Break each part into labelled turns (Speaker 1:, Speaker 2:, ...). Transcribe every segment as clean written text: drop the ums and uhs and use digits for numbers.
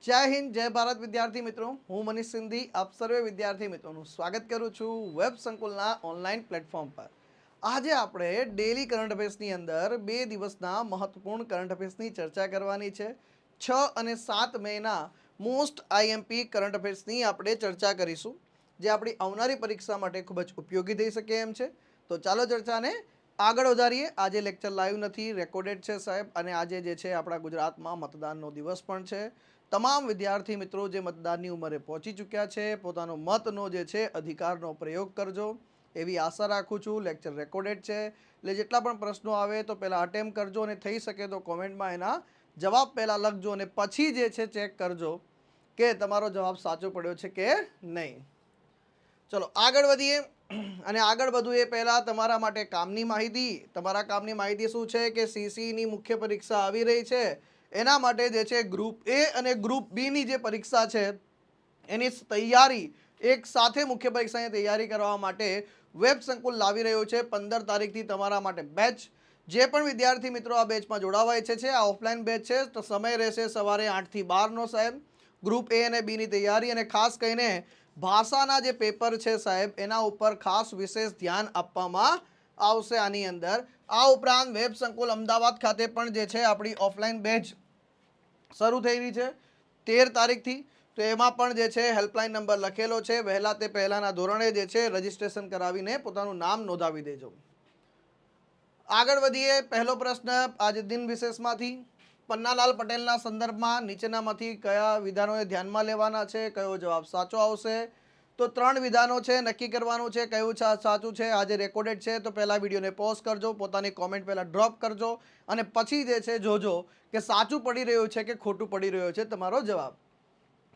Speaker 1: જય હિન્દ જય ભારત વિદ્યાર્થી મિત્રો, હું મનીષ સિંધી આપ સર્વે વિદ્યાર્થી મિત્રોનું સ્વાગત કરું છું વેબ સંકુલના ઓનલાઈન પ્લેટફોર્મ પર। આજે આપણે ડેલી કરંટ અફેર્સની અંદર 2 દિવસના મહત્વપૂર્ણ કરંટ અફેર્સની ચર્ચા કરવાની છે। 6 અને 7 મેના મોસ્ટ આઈએમપી કરંટ અફેર્સની આપણે ચર્ચા કરીશું, જે આપણી આવનારી પરીક્ષા માટે ખૂબ જ ઉપયોગી થઈ શકે એમ છે। તો ચાલો ચર્ચાને આગળ વધારીએ। આજે લેક્ચર લાઈવ નથી, રેકોર્ડેડ છે સાહેબ, અને આજે જે છે આપણા ગુજરાતમાં મતદાનનો દિવસ પણ છે। તમામ વિદ્યાર્થી મિત્રો જે મતદાનની ઉંમરે પહોંચી ચૂક્યા છે, પોતાનો મતનો જે છે અધિકારનો પ્રયોગ કરજો એવી આશા રાખું છું। લેક્ચર રેકોર્ડેડ છે એટલે જેટલા પણ પ્રશ્નો આવે તો પહેલાં અટેમ્પ કરજો, અને થઈ શકે તો કોમેન્ટમાં એના જવાબ પહેલાં લખજો, અને પછી જે છે ચેક કરજો કે તમારો જવાબ સાચો પડ્યો છે કે નહીં। ચલો આગળ વધીએ, અને આગળ વધવું એ પહેલાં તમારા માટે કામની માહિતી। તમારા કામની માહિતી શું છે કે સીસીની મુખ્ય પરીક્ષા આવી રહી છે, એના માટે જે છે ગ્રુપ એ અને ગ્રુપ બીની જે પરીક્ષા છે એની તૈયારી, એક સાથે મુખ્ય પરીક્ષાની તૈયારી કરવા માટે વેબ સંકુલ લાવી રહ્યું છે 15 તારીખથી તમારા માટે બેચ। જે પણ વિદ્યાર્થી મિત્રો આ બેચમાં જોડાવા ઈચ્છે છે, આ ઓફલાઈન બેચ છે, તો સમય રહેશે સવારે 8 થી 12નો સાહેબ। ગ્રુપ એ અને બીની તૈયારી, અને ખાસ કરીને ભાષાના જે પેપર છે સાહેબ એના ઉપર ખાસ વિશેષ ધ્યાન આપવામાં આવશે આની અંદર। આ ઉપરાંત વેબ સંકુલ અમદાવાદ ખાતે પણ જે છે આપણી ઓફલાઈન બેચ શરૂ થઈ રહી છે 13 તારીખથી। તો એમાં પણ જે છે હેલ્પલાઇન નંબર લખેલો છે, વહેલા તે પહેલાંના ધોરણે જે છે રજિસ્ટ્રેશન કરાવીને પોતાનું નામ નોંધાવી દેજો। આગળ વધીએ, પહેલો પ્રશ્ન આજે દિન વિશેષમાંથી, પન્નાલાલ પટેલના સંદર્ભમાં નીચેનામાંથી કયા વિધાનોને ધ્યાનમાં લેવાના છે, કયો જવાબ સાચો આવશે? તો 3 વિધાનો છે, નક્કી કરવાનું છે કયું સાચું છે। આજે રેકોર્ડેડ છે તો પહેલાં વિડીયોને પોઝ કરજો, પોતાની કોમેન્ટ પહેલાં ડ્રોપ કરજો, અને પછી જે છે જોજો કે સાચું પડી રહ્યું છે કે ખોટું પડી રહ્યો છે તમારો જવાબ।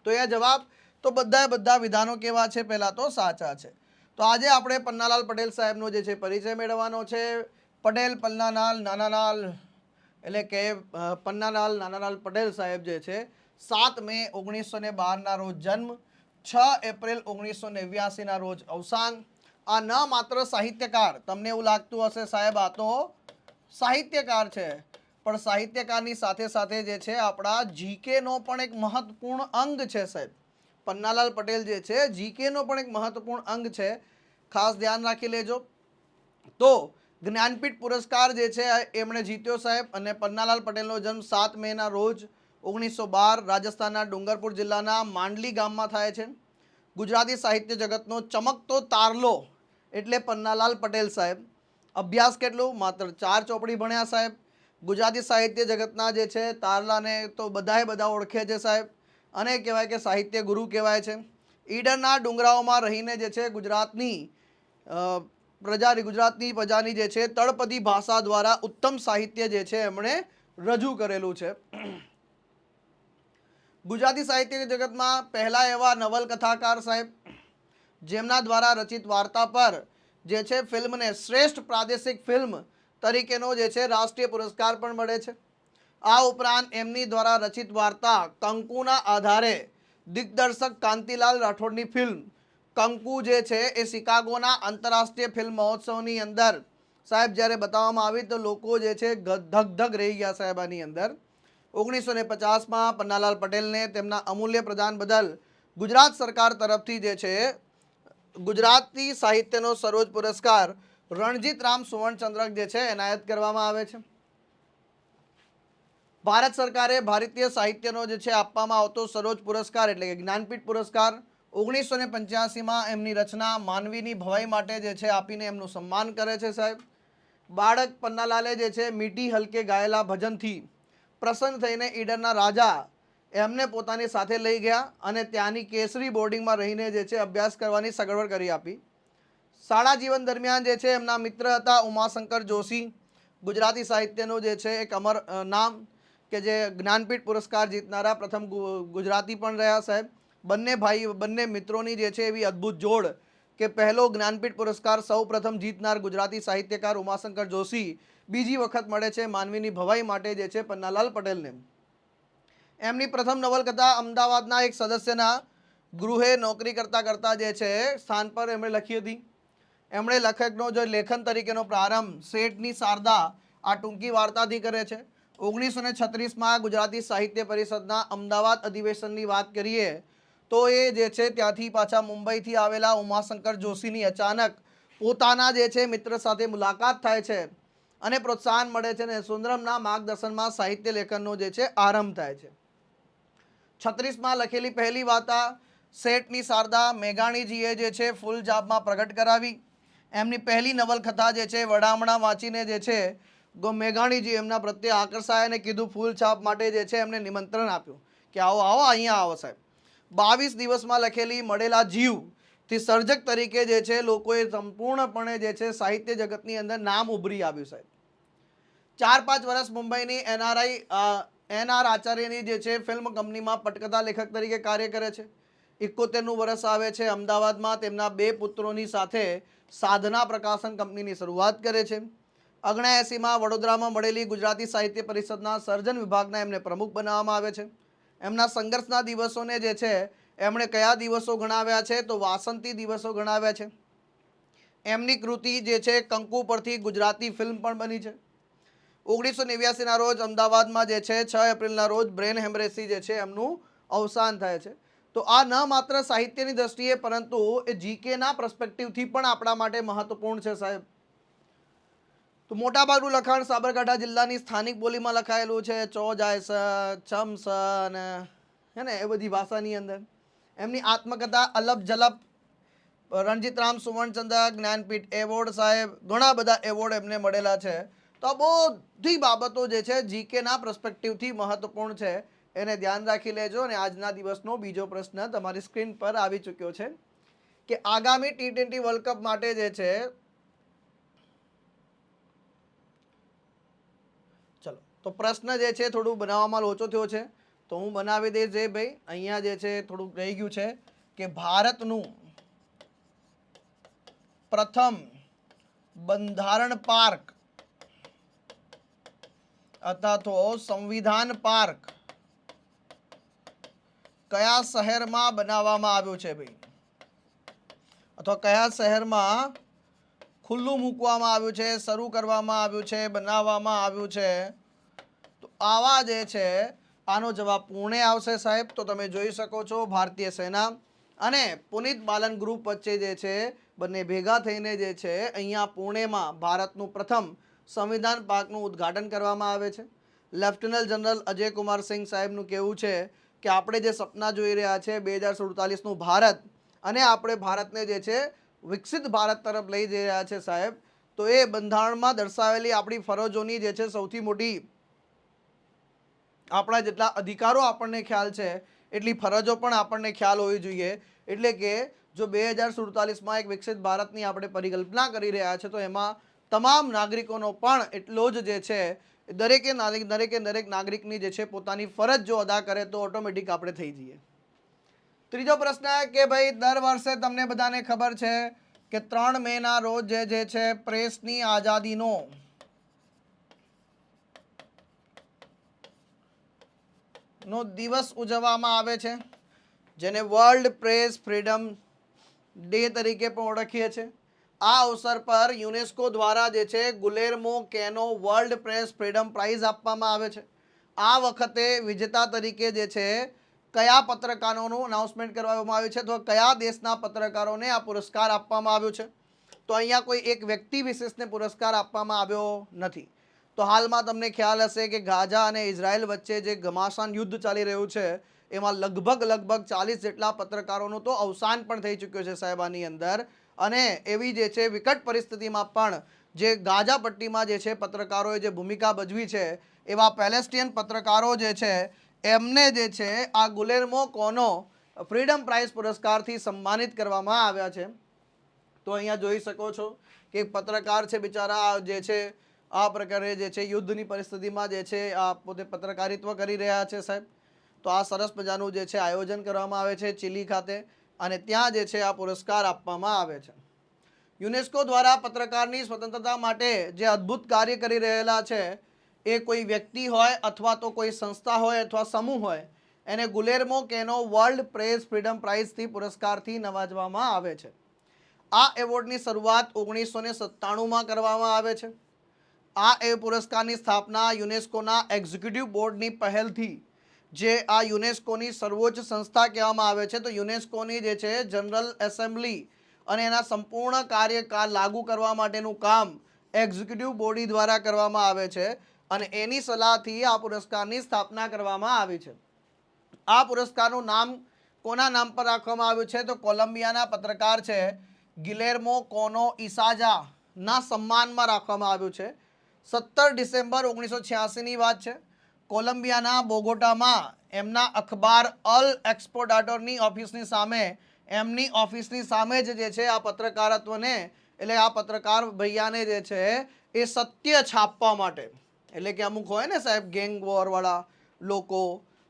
Speaker 1: તો એ જવાબ તો બધા વિધાનો કેવા છે? પહેલાં તો સાચા છે। તો આજે આપણે પન્નાલાલ પટેલ સાહેબનો જે છે પરિચય મેળવવાનો છે। પટેલ પન્નાલાલ નાનાલાલ, એટલે કે પન્નાલાલ નાનાલાલ પટેલ સાહેબ જે છે 7 મે 1912ના રોજ જન્મ, 6 એપ્રિલ 1989ના રોજ અવસાન। આ ન માત્ર સાહિત્યકાર, તમને એવું લાગતું હશે સાહેબ આ તો સાહિત્યકાર છે, પણ સાહિત્યકારની સાથે સાથે જે છે આપણા જીકેનો પણ એક મહત્વપૂર્ણ અંગ છે સાહેબ। પન્નાલાલ પટેલ જે છે જીકેનો પણ એક મહત્વપૂર્ણ અંગ છે, ખાસ ધ્યાન રાખી લેજો। તો જ્ઞાનપીઠ પુરસ્કાર જે છે એમણે જીત્યો સાહેબ, અને પન્નાલાલ પટેલનો જન્મ 7 મેના રોજ 1912 રાજસ્થાનના ડુંગરપુર જિલ્લાના માંડલી ગામમાં થાય છે। ગુજરાતી સાહિત્ય જગતનો ચમકતો તારલો એટલે પન્નાલાલ પટેલ સાહેબ। અભ્યાસ કેટલું? માત્ર 4 ચોપડી ભણ્યા સાહેબ। ગુજરાતી સાહિત્ય જગતના જે છે તારલાને તો બધા ઓળખે છે સાહેબ, અને કહેવાય કે સાહિત્ય ગુરુ કહેવાય છે। ઈડરના ડુંગરાઓમાં રહીને જે છે ગુજરાતની પ્રજાની જે છે તળપદી ભાષા દ્વારા ઉત્તમ સાહિત્ય જે છે એમણે રજૂ કરેલું છે। ગુજરાતી સાહિત્ય જગતમાં પહેલા એવા નવલકથાકાર સાહેબ જેમના દ્વારા રચિત વાર્તા પર જે છે ફિલ્મને શ્રેષ્ઠ પ્રાદેશિક ફિલ્મ તરીકેનો જે છે રાષ્ટ્રીય પુરસ્કાર પણ મળે છે। આ ઉપરાંત એમની દ્વારા રચિત વાર્તા કંકુના આધારે દિગ્દર્શક કાંતિલાલ રાઠોડની ફિલ્મ કંકુ જે છે એ શિકાગોના આંતરરાષ્ટ્રીય ફિલ્મ મહોત્સવની અંદર સાહેબ જ્યારે બતાવવામાં આવી તો લોકો જે છે ધગ રહી ગયા સાહેબ આની અંદર। 1950માં પન્નાલાલ પટેલને તેમના અમૂલ્ય પ્રદાન બદલ ગુજરાત સરકાર તરફથી જે છે ગુજરાતી સાહિત્યનો સર્વોચ્ચ પુરસ્કાર રણજીત રામ સુવર્ણચંદ્રક જે છે એનાયત કરવામાં આવે છે। ભારત સરકારે ભારતીય સાહિત્યનો જે છે આપવામાં આવતો સર્વોચ્ચ પુરસ્કાર એટલે કે જ્ઞાનપીઠ પુરસ્કાર 1985માં એમની રચના માનવીની ભવાઈ માટે જે છે આપીને એમનું સન્માન કરે છે સાહેબ। બાળક પન્નાલાલે જે છે મીઠી હલકે ગાયેલા ભજનથી પ્રસન્ન થઈને ઈડરના રાજા એમને પોતાની સાથે લઈ ગયા, અને ત્યાંની કેસરી બોર્ડિંગમાં રહીને જે છે અભ્યાસ કરવાની સગવડ કરી આપી। શાળા જીવન દરમિયાન જે છે એમના મિત્ર હતા ઉમાશંકર જોશી, ગુજરાતી સાહિત્યનો જે છે એક અમર નામ કે જે જ્ઞાનપીઠ પુરસ્કાર જીતનારા પ્રથમ ગુજરાતી પણ રહ્યા સાહેબ। બંને મિત્રોની જે છે એવી અદ્ભુત જોડ કે પહેલો જ્ઞાનપીઠ પુરસ્કાર સૌ પ્રથમ જીતનાર ગુજરાતી સાહિત્યકાર ઉમાશંકર જોશી બીજી વખત મળે છે માનવીની ભવાઈ માટે જે છે પન્નાલાલ પટેલને। એમની પ્રથમ નવલકથા અમદાવાદના એક સદસ્યના ગૃહે નોકરી કરતા જે છે સ્થાન પર એમણે લખી હતી। એમણે લેખકનો જે લેખન તરીકેનો પ્રારંભ શેઠની શારદા આ ટૂંકી વાર્તાથી કરે છે। 1936માં ગુજરાતી સાહિત્ય પરિષદના અમદાવાદ અધિવેશનની વાત કરીએ તો એ જે છે ત્યાંથી પાછા મુંબઈથી આવેલા ઉમાશંકર જોશીની અચાનક પોતાના જે છે મિત્ર સાથે મુલાકાત થાય છે અને પ્રોત્સાહન મળે છે અને સુંદરમના માર્ગદર્શનમાં સાહિત્ય લેખનનો જે છે આરંભ થાય છે. 36માં લખેલી પહેલી વાર્તા શેઠની શારદા મેઘાણીજીએ જે છે ફૂલજાબમાં પ્રગટ કરાવી. એમની પહેલી નવલકથા જે છે વડામણા વાંચીને જે છે મેઘાણીજી એમના પ્રત્યે આકર્ષાય અને કીધું ફૂલછાપ માટે જે છે એમને નિમંત્રણ આપ્યું કે આવો આવો અહીંયા આવો સાહેબ. 22 દિવસમાં લખેલી મળેલા જીવથી સર્જક તરીકે જે છે લોકોએ સંપૂર્ણપણે જે છે સાહિત્ય જગતની અંદર નામ ઉભરી આવ્યું સાહેબ. 4-5 વર્ષ મુંબઈની એનઆર આચાર્યની જે છે ફિલ્મ કંપનીમાં પટકથા લેખક તરીકે કાર્ય કરે છે. 71નું વર્ષ આવે છે અમદાવાદમાં તેમના 2 પુત્રોની સાથે સાધના પ્રકાશન કંપનીની શરૂઆત કરે છે. 79માં વડોદરામાં મળેલી ગુજરાતી સાહિત્ય પરિષદના સર્જન વિભાગના એમને પ્રમુખ બનાવવામાં આવે છે. એમના સંઘર્ષના દિવસોને જે છે એમણે કયા દિવસો ગણાવ્યા છે તો વાસંતી દિવસો ગણાવ્યા છે. એમની કૃતિ જે છે કંકુ પરથી ગુજરાતી ફિલ્મ પણ બની છે. 1989ના રોજ અમદાવાદમાં જે છે 6 એપ્રિલના રોજ બ્રેન હેમરેજથી જે છે એમનું અવસાન થાય છે. તો આ ન માત્ર સાહિત્યની દ્રષ્ટિએ પરંતુ એ જીકેના પર્સપેક્ટિવથી પણ આપણા માટે મહત્વપૂર્ણ છે સાહેબ. તો મોટાભાગનું લખાણ સાબરકાંઠા જિલ્લાની સ્થાનિક બોલીમાં લખાયેલું છે. ચો જાય સ ચમ સ અને હે ને એ બધી ભાષાની અંદર. એમની આત્મકથા અલપ જલપ રણજીતરામ સુવર્ણચંદ્રક જ્ઞાનપીઠ એવોર્ડ સાહેબ ઘણા બધા એવોર્ડ એમને મળેલા છે. તો આ બધી બાબતો જે છે જીકેના પર્સપેક્ટિવથી મહત્વપૂર્ણ છે, એને ધ્યાન રાખી લેજો. અને આજના દિવસનો બીજો પ્રશ્ન તમારી સ્ક્રીન પર આવી ચૂક્યો છે કે આગામી T20 વર્લ્ડ કપ માટે જે છે ચલો તો પ્રશ્ન જે છે થોડું બનાવવામાં લોચો થયો છે તો હું બનાવી દઈશ. જે ભાઈ અહીંયા જે છે થોડુંક રહી ગયું છે કે ભારતનું પ્રથમ બંધારણ પાર્ક અથવા તો સંવિધાન પાર્ક કયા શહેરમાં બનાવવામાં આવ્યું છે ભાઈ, અથવા કયા શહેરમાં ખુલ્લું મૂકવામાં આવ્યું છે, શરૂ કરવામાં આવ્યું છે, બનાવવામાં આવ્યું છે? તો આવા જે છે આનો જવાબ પુણે આવશે સાહેબ. તો તમે જોઈ શકો છો ભારતીય સેના અને પુનિત બાલન ગ્રુપ વચ્ચે જે છે બંને ભેગા થઈને જે છે અહીંયા પુણેમાં ભારતનું પ્રથમ સંવિધાન પાર્કનું ઉદ્ઘાટન કરવામાં આવે છે. લેફ્ટનન્ટ જનરલ અજય કુમાર સિંહ સાહેબનું કહેવું છે કે આપણે જે સપના જોઈ રહ્યા છે 2047નું ભારત અને આપણે ભારતને જે છે વિકસિત ભારત તરફ લઈ જઈ રહ્યા છે સાહેબ, તો એ બંધારણમાં દર્શાવેલી આપણી ફરજોની જે છે સૌથી મોટી, આપણા જેટલા અધિકારો આપણને ખ્યાલ છે એટલી ફરજો પણ આપણને ખ્યાલ હોવી જોઈએ. એટલે કે જો 2047માં એક વિકસિત ભારતની આપણે પરિકલ્પના કરી રહ્યા છે તો એમાં તમામ નાગરિકોનો પણ એટલો જ જે છે દરેક નાગરિકની જે છે પોતાની ફરજ જો અદા કરે તો ઓટોમેટિક આપણે થઈ જઈએ. ત્રીજો પ્રશ્ન કે ભાઈ દર વર્ષે તમને બધાને ખબર છે કે 3 મેના રોજ જે છે પ્રેસની આઝાદીનો દિવસ ઉજવવામાં આવે છે, જેને વર્લ્ડ પ્રેસ ફ્રીડમ ડે તરીકે પણ ઓળખીએ છીએ. આ અવસર પર યુનેસ્કો દ્વારા જે છે ગુલેર્મો કેનો વર્લ્ડ પ્રેસ ફ્રીડમ પ્રાઇઝ આપવામાં આવે છે. આ વખતે વિજેતા તરીકે જે છે કયા પત્રકારોનું અનાઉન્સમેન્ટ કરવામાં આવ્યું છે, તો કયા દેશના પત્રકારોને આ પુરસ્કાર આપવામાં આવ્યો છે? તો અહીંયા કોઈ એક વ્યક્તિ વિશેષને પુરસ્કાર આપવામાં આવ્યો નથી. તો હાલમાં તમને ખ્યાલ હશે કે ગાઝા અને ઇઝરાયલ વચ્ચે જે ઘમાસાન યુદ્ધ ચાલી રહ્યું છે એમાં લગભગ 40 જેટલા પત્રકારોનું તો અવસાન પણ થઈ ચૂક્યું છે સાહેબ આની અંદર. અને એવી જે છે વિકટ પરિસ્થિતિમાં પણ જે ગાઝા પટ્ટીમાં જે છે પત્રકારોએ જે ભૂમિકા ભજવી છે એવા પેલેસ્ટિયન પત્રકારો જે છે એમને જે છે આ ગુલેર્મો કોનો ફ્રીડમ પ્રાઇઝ પુરસ્કારથી સન્માનિત કરવામાં આવ્યા છે. તો અહીંયા જોઈ શકો છો કે પત્રકાર છે બિચારા જે છે આ પ્રકારે જે છે યુદ્ધની પરિસ્થિતિમાં જે છે આ પોતે પત્રકારિત્વ કરી રહ્યા છે સાહેબ. તો આ સરસ મજાનું જે છે આયોજન કરવામાં આવે છે ચીલી ખાતે અને ત્યાં જે છે આ પુરસ્કાર આપવામાં આવે છે. યુનેસ્કો દ્વારા પત્રકારની સ્વતંત્રતા માટે જે અદ્ભુત કાર્ય કરી રહેલા છે એ કોઈ વ્યક્તિ હોય અથવા તો કોઈ સંસ્થા હોય અથવા સમૂહ હોય એને ગુલેર્મો કેનો વર્લ્ડ પ્રેસ ફ્રીડમ પ્રાઇઝથી પુરસ્કારથી નવાજવામાં આવે છે. આ એવોર્ડની શરૂઆત 1997માં કરવામાં આવે છે. આ એ પુરસ્કારની સ્થાપના યુનેસ્કોના એક્ઝિક્યુટિવ બોર્ડની પહેલથી, જે આ યુનેસ્કોની સર્વોચ્ચ સંસ્થા કહેવામાં આવે છે, તો યુનેસ્કોની જે છે જનરલ એસેમ્બલી અને એના સંપૂર્ણ કાર્યકાળ લાગુ કરવા માટેનું કામ એક્ઝિક્યુટિવ બોડી દ્વારા કરવામાં આવે છે અને એની સલાહથી આ પુરસ્કારની સ્થાપના કરવામાં આવી છે. આ પુરસ્કારનું નામ કોના નામ પર રાખવામાં આવ્યું છે? તો કોલંબિયાના પત્રકાર છે ગિલેર્મો કોનો ઇસાજા ના સન્માનમાં રાખવામાં આવ્યું છે. 17 ડિસેમ્બર 1986ની વાત છે. કોલંબિયાના બોગોટામાં એમના અખબાર અલ એક્સપોર્ટાટોરની ઓફિસની સામે, એમની ઓફિસની સામે જ જે છે આ પત્રકારત્વને, એટલે આ પત્રકાર ભૈયાને જે છે એ સત્ય છાપવા માટે, એટલે કે અમુક હોય ને સાહેબ ગેંગ વોરવાળા લોકો,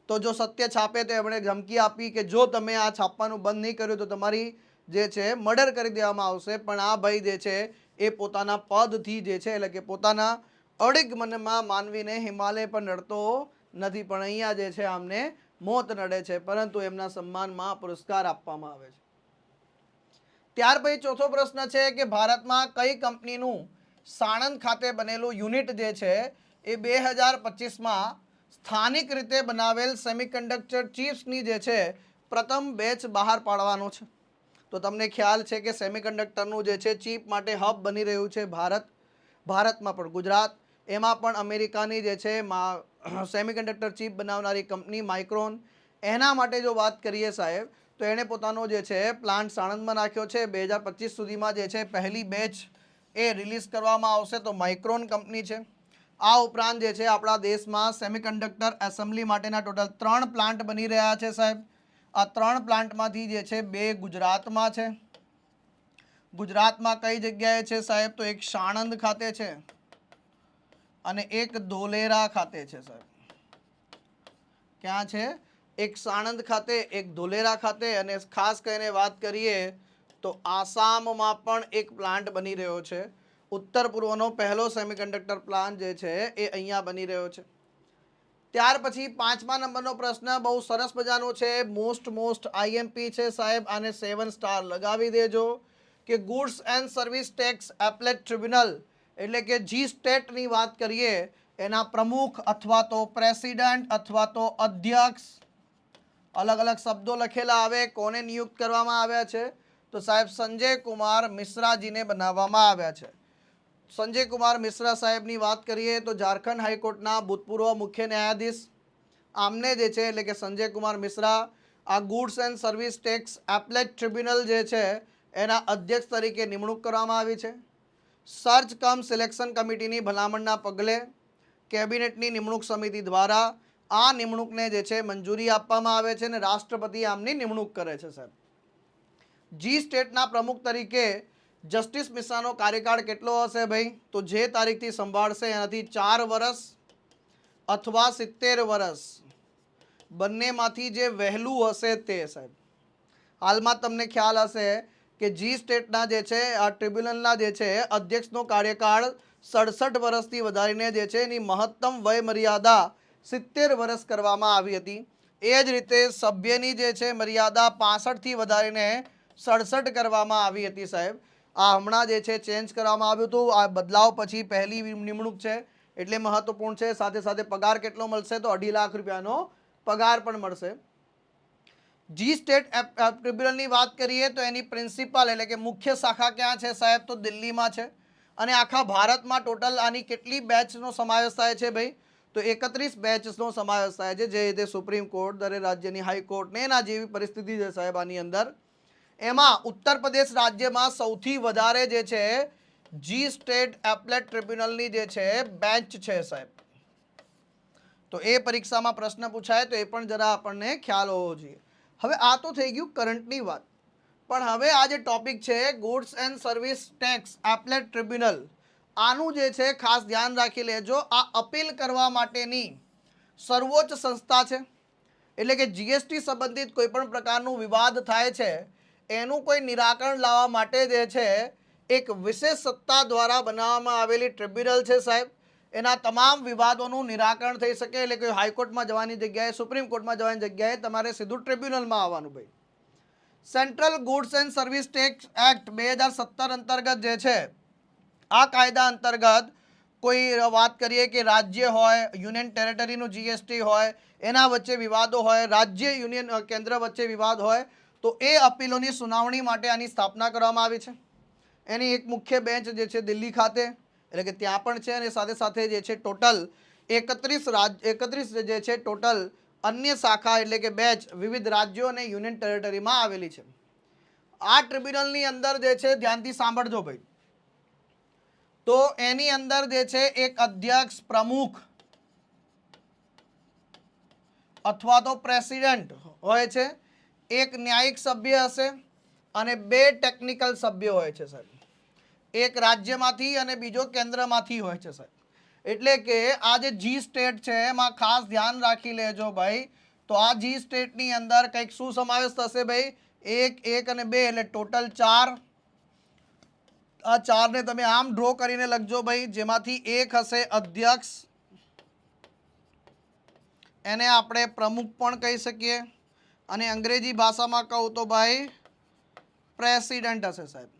Speaker 1: તો જો સત્ય છાપે તો એમણે ધમકી આપી કે જો તમે આ છાપવાનું બંધ નહીં કર્યું તો તમારી જે છે મર્ડર કરી દેવામાં આવશે. પણ આ ભાઈ જે છે એ પોતાના પદથી જે છે, એટલે કે પોતાના અડિગ મનમાં માનવીને હિમાલય પર નડતો નથી, પણ અહીંયા જે છે આમને મોત નડે છે, પરંતુ એમના સન્માનમાં પુરસ્કાર આપવામાં આવે છે. ત્યાર પછી ચોથો પ્રશ્ન છે કે ભારતમાં કઈ કંપનીનું સાણંદ ખાતે બનેલું યુનિટ જે છે એ 2025માં સ્થાનિક રીતે બનાવેલ સેમિકન્ડક્ટર ચિપ્સની જે છે પ્રથમ બેચ બહાર પાડવાનો છે? તો તમને ખ્યાલ છે કે સેમિકન્ડક્ટરનું જે છે ચિપ માટે હબ બની રહ્યું છે ભારતમાં પણ ગુજરાત, એમાં પણ અમેરિકાની જે છે સેમિકન્ડક્ટર ચિપ બનાવનારી કંપની માઇક્રોન, એના માટે જો વાત કરીએ સાહેબ, તો એણે પોતાનો જે છે પ્લાન્ટ સાણંદમાં નાખ્યો છે. 2025 સુધીમાં જે છે પહેલી બેચ એ રિલીઝ કરવામાં આવશે, તો માઇક્રોન કંપની છે. આ ઉપરાંત જે છે આપણા દેશમાં સેમિકન્ડક્ટર એસેમ્બલી માટેના ટોટલ 3 પ્લાન્ટ બની રહ્યા છે સાહેબ. આ 3 પ્લાન્ટમાંથી જે છે 2 ગુજરાતમાં છે. ગુજરાતમાં કઈ જગ્યાએ છે સાહેબ? તો એક સાણંદ ખાતે છે અને એક ધોલેરા ખાતે છે સાહેબ. ક્યાં છે? એક સાણંદ ખાતે, એક ધોલેરા ખાતે, અને ખાસ કરીને વાત કરીએ તો આસામમાં પણ એક પ્લાન્ટ બની રહ્યો છે. ઉત્તર પૂર્વનો પહેલો સેમિકન્ડક્ટર પ્લાન્ટ જે છે એ અહીંયા બની રહ્યો છે. ત્યાર પછી 5મા નંબરનો પ્રશ્ન બહુ સરસ મજાનો છે, મોસ્ટ આઈએમપી છે સાહેબ, આને 7 સ્ટાર લગાવી દેજો, કે goods and service tax appellate tribunal, એટલે કે જી સ્ટેટની વાત કરીએ, એના પ્રમુખ અથવા તો પ્રેસિડેન્ટ અથવા તો અધ્યક્ષ, અલગ અલગ શબ્દો લખેલા આવે, કોને નિયુક્ત કરવામાં આવ્યા છે? તો સાહેબ સંજય કુમાર મિશ્રાજીને બનાવવામાં આવ્યા છે. સંજય કુમાર મિશ્રા સાહેબની વાત કરીએ તો ઝારખંડ હાઈકોર્ટના ભૂતપૂર્વ મુખ્ય ન્યાયાધીશ, આમને જે છે એટલે કે સંજય કુમાર મિશ્રા આ goods and service tax appellate tribunal જે છે એના અધ્યક્ષ તરીકે નિમણૂક કરવામાં આવી છે. સર્ચ કમ સિલેક્શન કમિટીની ભલામણના પગલે કેબિનેટની નિમણૂક સમિતિ દ્વારા આ નિમણૂકને જે છે મંજૂરી આપવામાં આવે છે અને રાષ્ટ્રપતિ આમની નિમણૂક કરે છે સાહેબ. જી સ્ટેટના પ્રમુખ તરીકે જસ્ટિસ મિશ્રાનો કાર્યકાળ કેટલો હશે ભાઈ? તો જે તારીખથી સંભાળશે એનાથી 4 વર્ષ અથવા 70 વર્ષ, બંનેમાંથી જે વહેલું હશે તે સાહેબ. હાલમાં તમને ખ્યાલ હશે કે જી સ્ટેટના જે છે આ ટ્રિબ્યુનલના જે છે અધ્યક્ષનો કાર્યકાળ 67 વર્ષથી વધારીને જે છે એની મહત્તમ વય મર્યાદા 70 વર્ષ કરવામાં આવી હતી. એ જ રીતે સભ્યની જે છે મર્યાદા 65થી વધારીને 67 કરવામાં આવી હતી સાહેબ. આ હમણાં જે છે ચેન્જ કરવામાં આવ્યું હતું. આ બદલાવ પછી પહેલી નિમણૂક છે એટલે મહત્વપૂર્ણ છે. સાથે સાથે પગાર કેટલો મળશે? તો 2.5 લાખ રૂપિયાનો પગાર પણ મળશે. જી સ્ટેટ ટ્રિબ્યુનલની વાત કરીએ તો એની પ્રિન્સિપાલ એટલે કે મુખ્ય શાખા ક્યાં છે સાહેબ? તો દિલ્હીમાં છે. અને આખા ભારતમાં ટોટલ આની કેટલી બેચનો સમાવેશ થાય છે ભાઈ? તો 31 બેચનો સમાવેશ થાય છે, જે રીતે સુપ્રીમ કોર્ટ, દરેક રાજ્યની હાઈકોર્ટ ને એના જેવી પરિસ્થિતિ છે સાહેબ આની અંદર. એમાં ઉત્તર પ્રદેશ રાજ્યમાં સૌથી વધારે જે છે જી સ્ટેટ એપલેટ ટ્રિબ્યુનલની જે છે બેન્ચ છે સાહેબ. તો એ પરીક્ષામાં પ્રશ્ન પૂછાય તો એ પણ જરા આપણને ખ્યાલ હોવો જોઈએ. હવે આ તો થઈ ગયું કરંટની વાત, પણ હવે આ જે ટોપિક છે goods and service tax appellate tribunal, આનું જે છે ખાસ ધ્યાન રાખી લેજો. આ અપીલ કરવા માટેની સર્વોચ્ચ સંસ્થા છે. એટલે કે જીએસટી સંબંધિત કોઈ પણ પ્રકારનું વિવાદ થાય છે એનું કોઈ નિરાકરણ લાવવા માટે જે છે એક વિશેષ સત્તા દ્વારા બનાવવામાં આવેલી ટ્રિબ્યુનલ છે સાહેબ. એના તમામ વિવાદોનું નિરાકરણ થઈ શકે, એટલે કે હાઈકોર્ટમાં જવાની જગ્યાએ, સુપ્રીમ કોર્ટમાં જવાની જગ્યાએ તમારે સીધું ટ્રિબ્યુનલમાં આવવાનું ભાઈ. Central goods and service tax act 2017 અંતર્ગત જે છે આ કાયદા અંતર્ગત કોઈ વાત કરીએ કે રાજ્ય હોય, યુનિયન ટેરેટરીનું જીએસટી હોય, એના વચ્ચે વિવાદો હોય, રાજ્ય યુનિયન કેન્દ્ર વચ્ચે વિવાદ હોય, તો એ અપીલોની સુનાવણી માટે આની સ્થાપના કરવામાં આવી છે. એની એક મુખ્ય બેન્ચ જે છે દિલ્હી ખાતે, એટલે કે ત્યાં પણ છે, અને સાથે સાથે જે છે ટોટલ 31 જે છે ટોટલ અન્ય શાખા એટલે કે બેન્ચ વિવિધ રાજ્યો અને યુનિયન ટેરેટરીમાં આવેલી છે. આ ટ્રિબ્યુનલની અંદર જે છે ધ્યાનથી સાંભળજો ભાઈ, તો એની અંદર જે છે એક અધ્યક્ષ, પ્રમુખ અથવા તો પ્રેસિડેન્ટ હોય છે, એક ન્યાયિક સભ્ય હશે અને 2 ટેકનિકલ સભ્યો હોય છે સાહેબ. એક રાજ્યમાંથી અને બીજો કેન્દ્રમાંથી હોય છે સાહેબ. એટલે કે આ જે જી સ્ટેટ છે એમાં ખાસ ધ્યાન રાખી લેજો ભાઈ. તો આ જી સ્ટેટની અંદર કંઈક શું સમાવેશ થશે ભાઈ? 1 અને 2 એટલે ટોટલ 4. આ 4ને તમે આમ ડ્રો કરીને લખજો ભાઈ, જેમાંથી એક હશે અધ્યક્ષ, એને આપણે પ્રમુખ પણ કહી શકીએ, અને અંગ્રેજી ભાષામાં કહું તો ભાઈ પ્રેસિડેન્ટ હશે સાહેબ.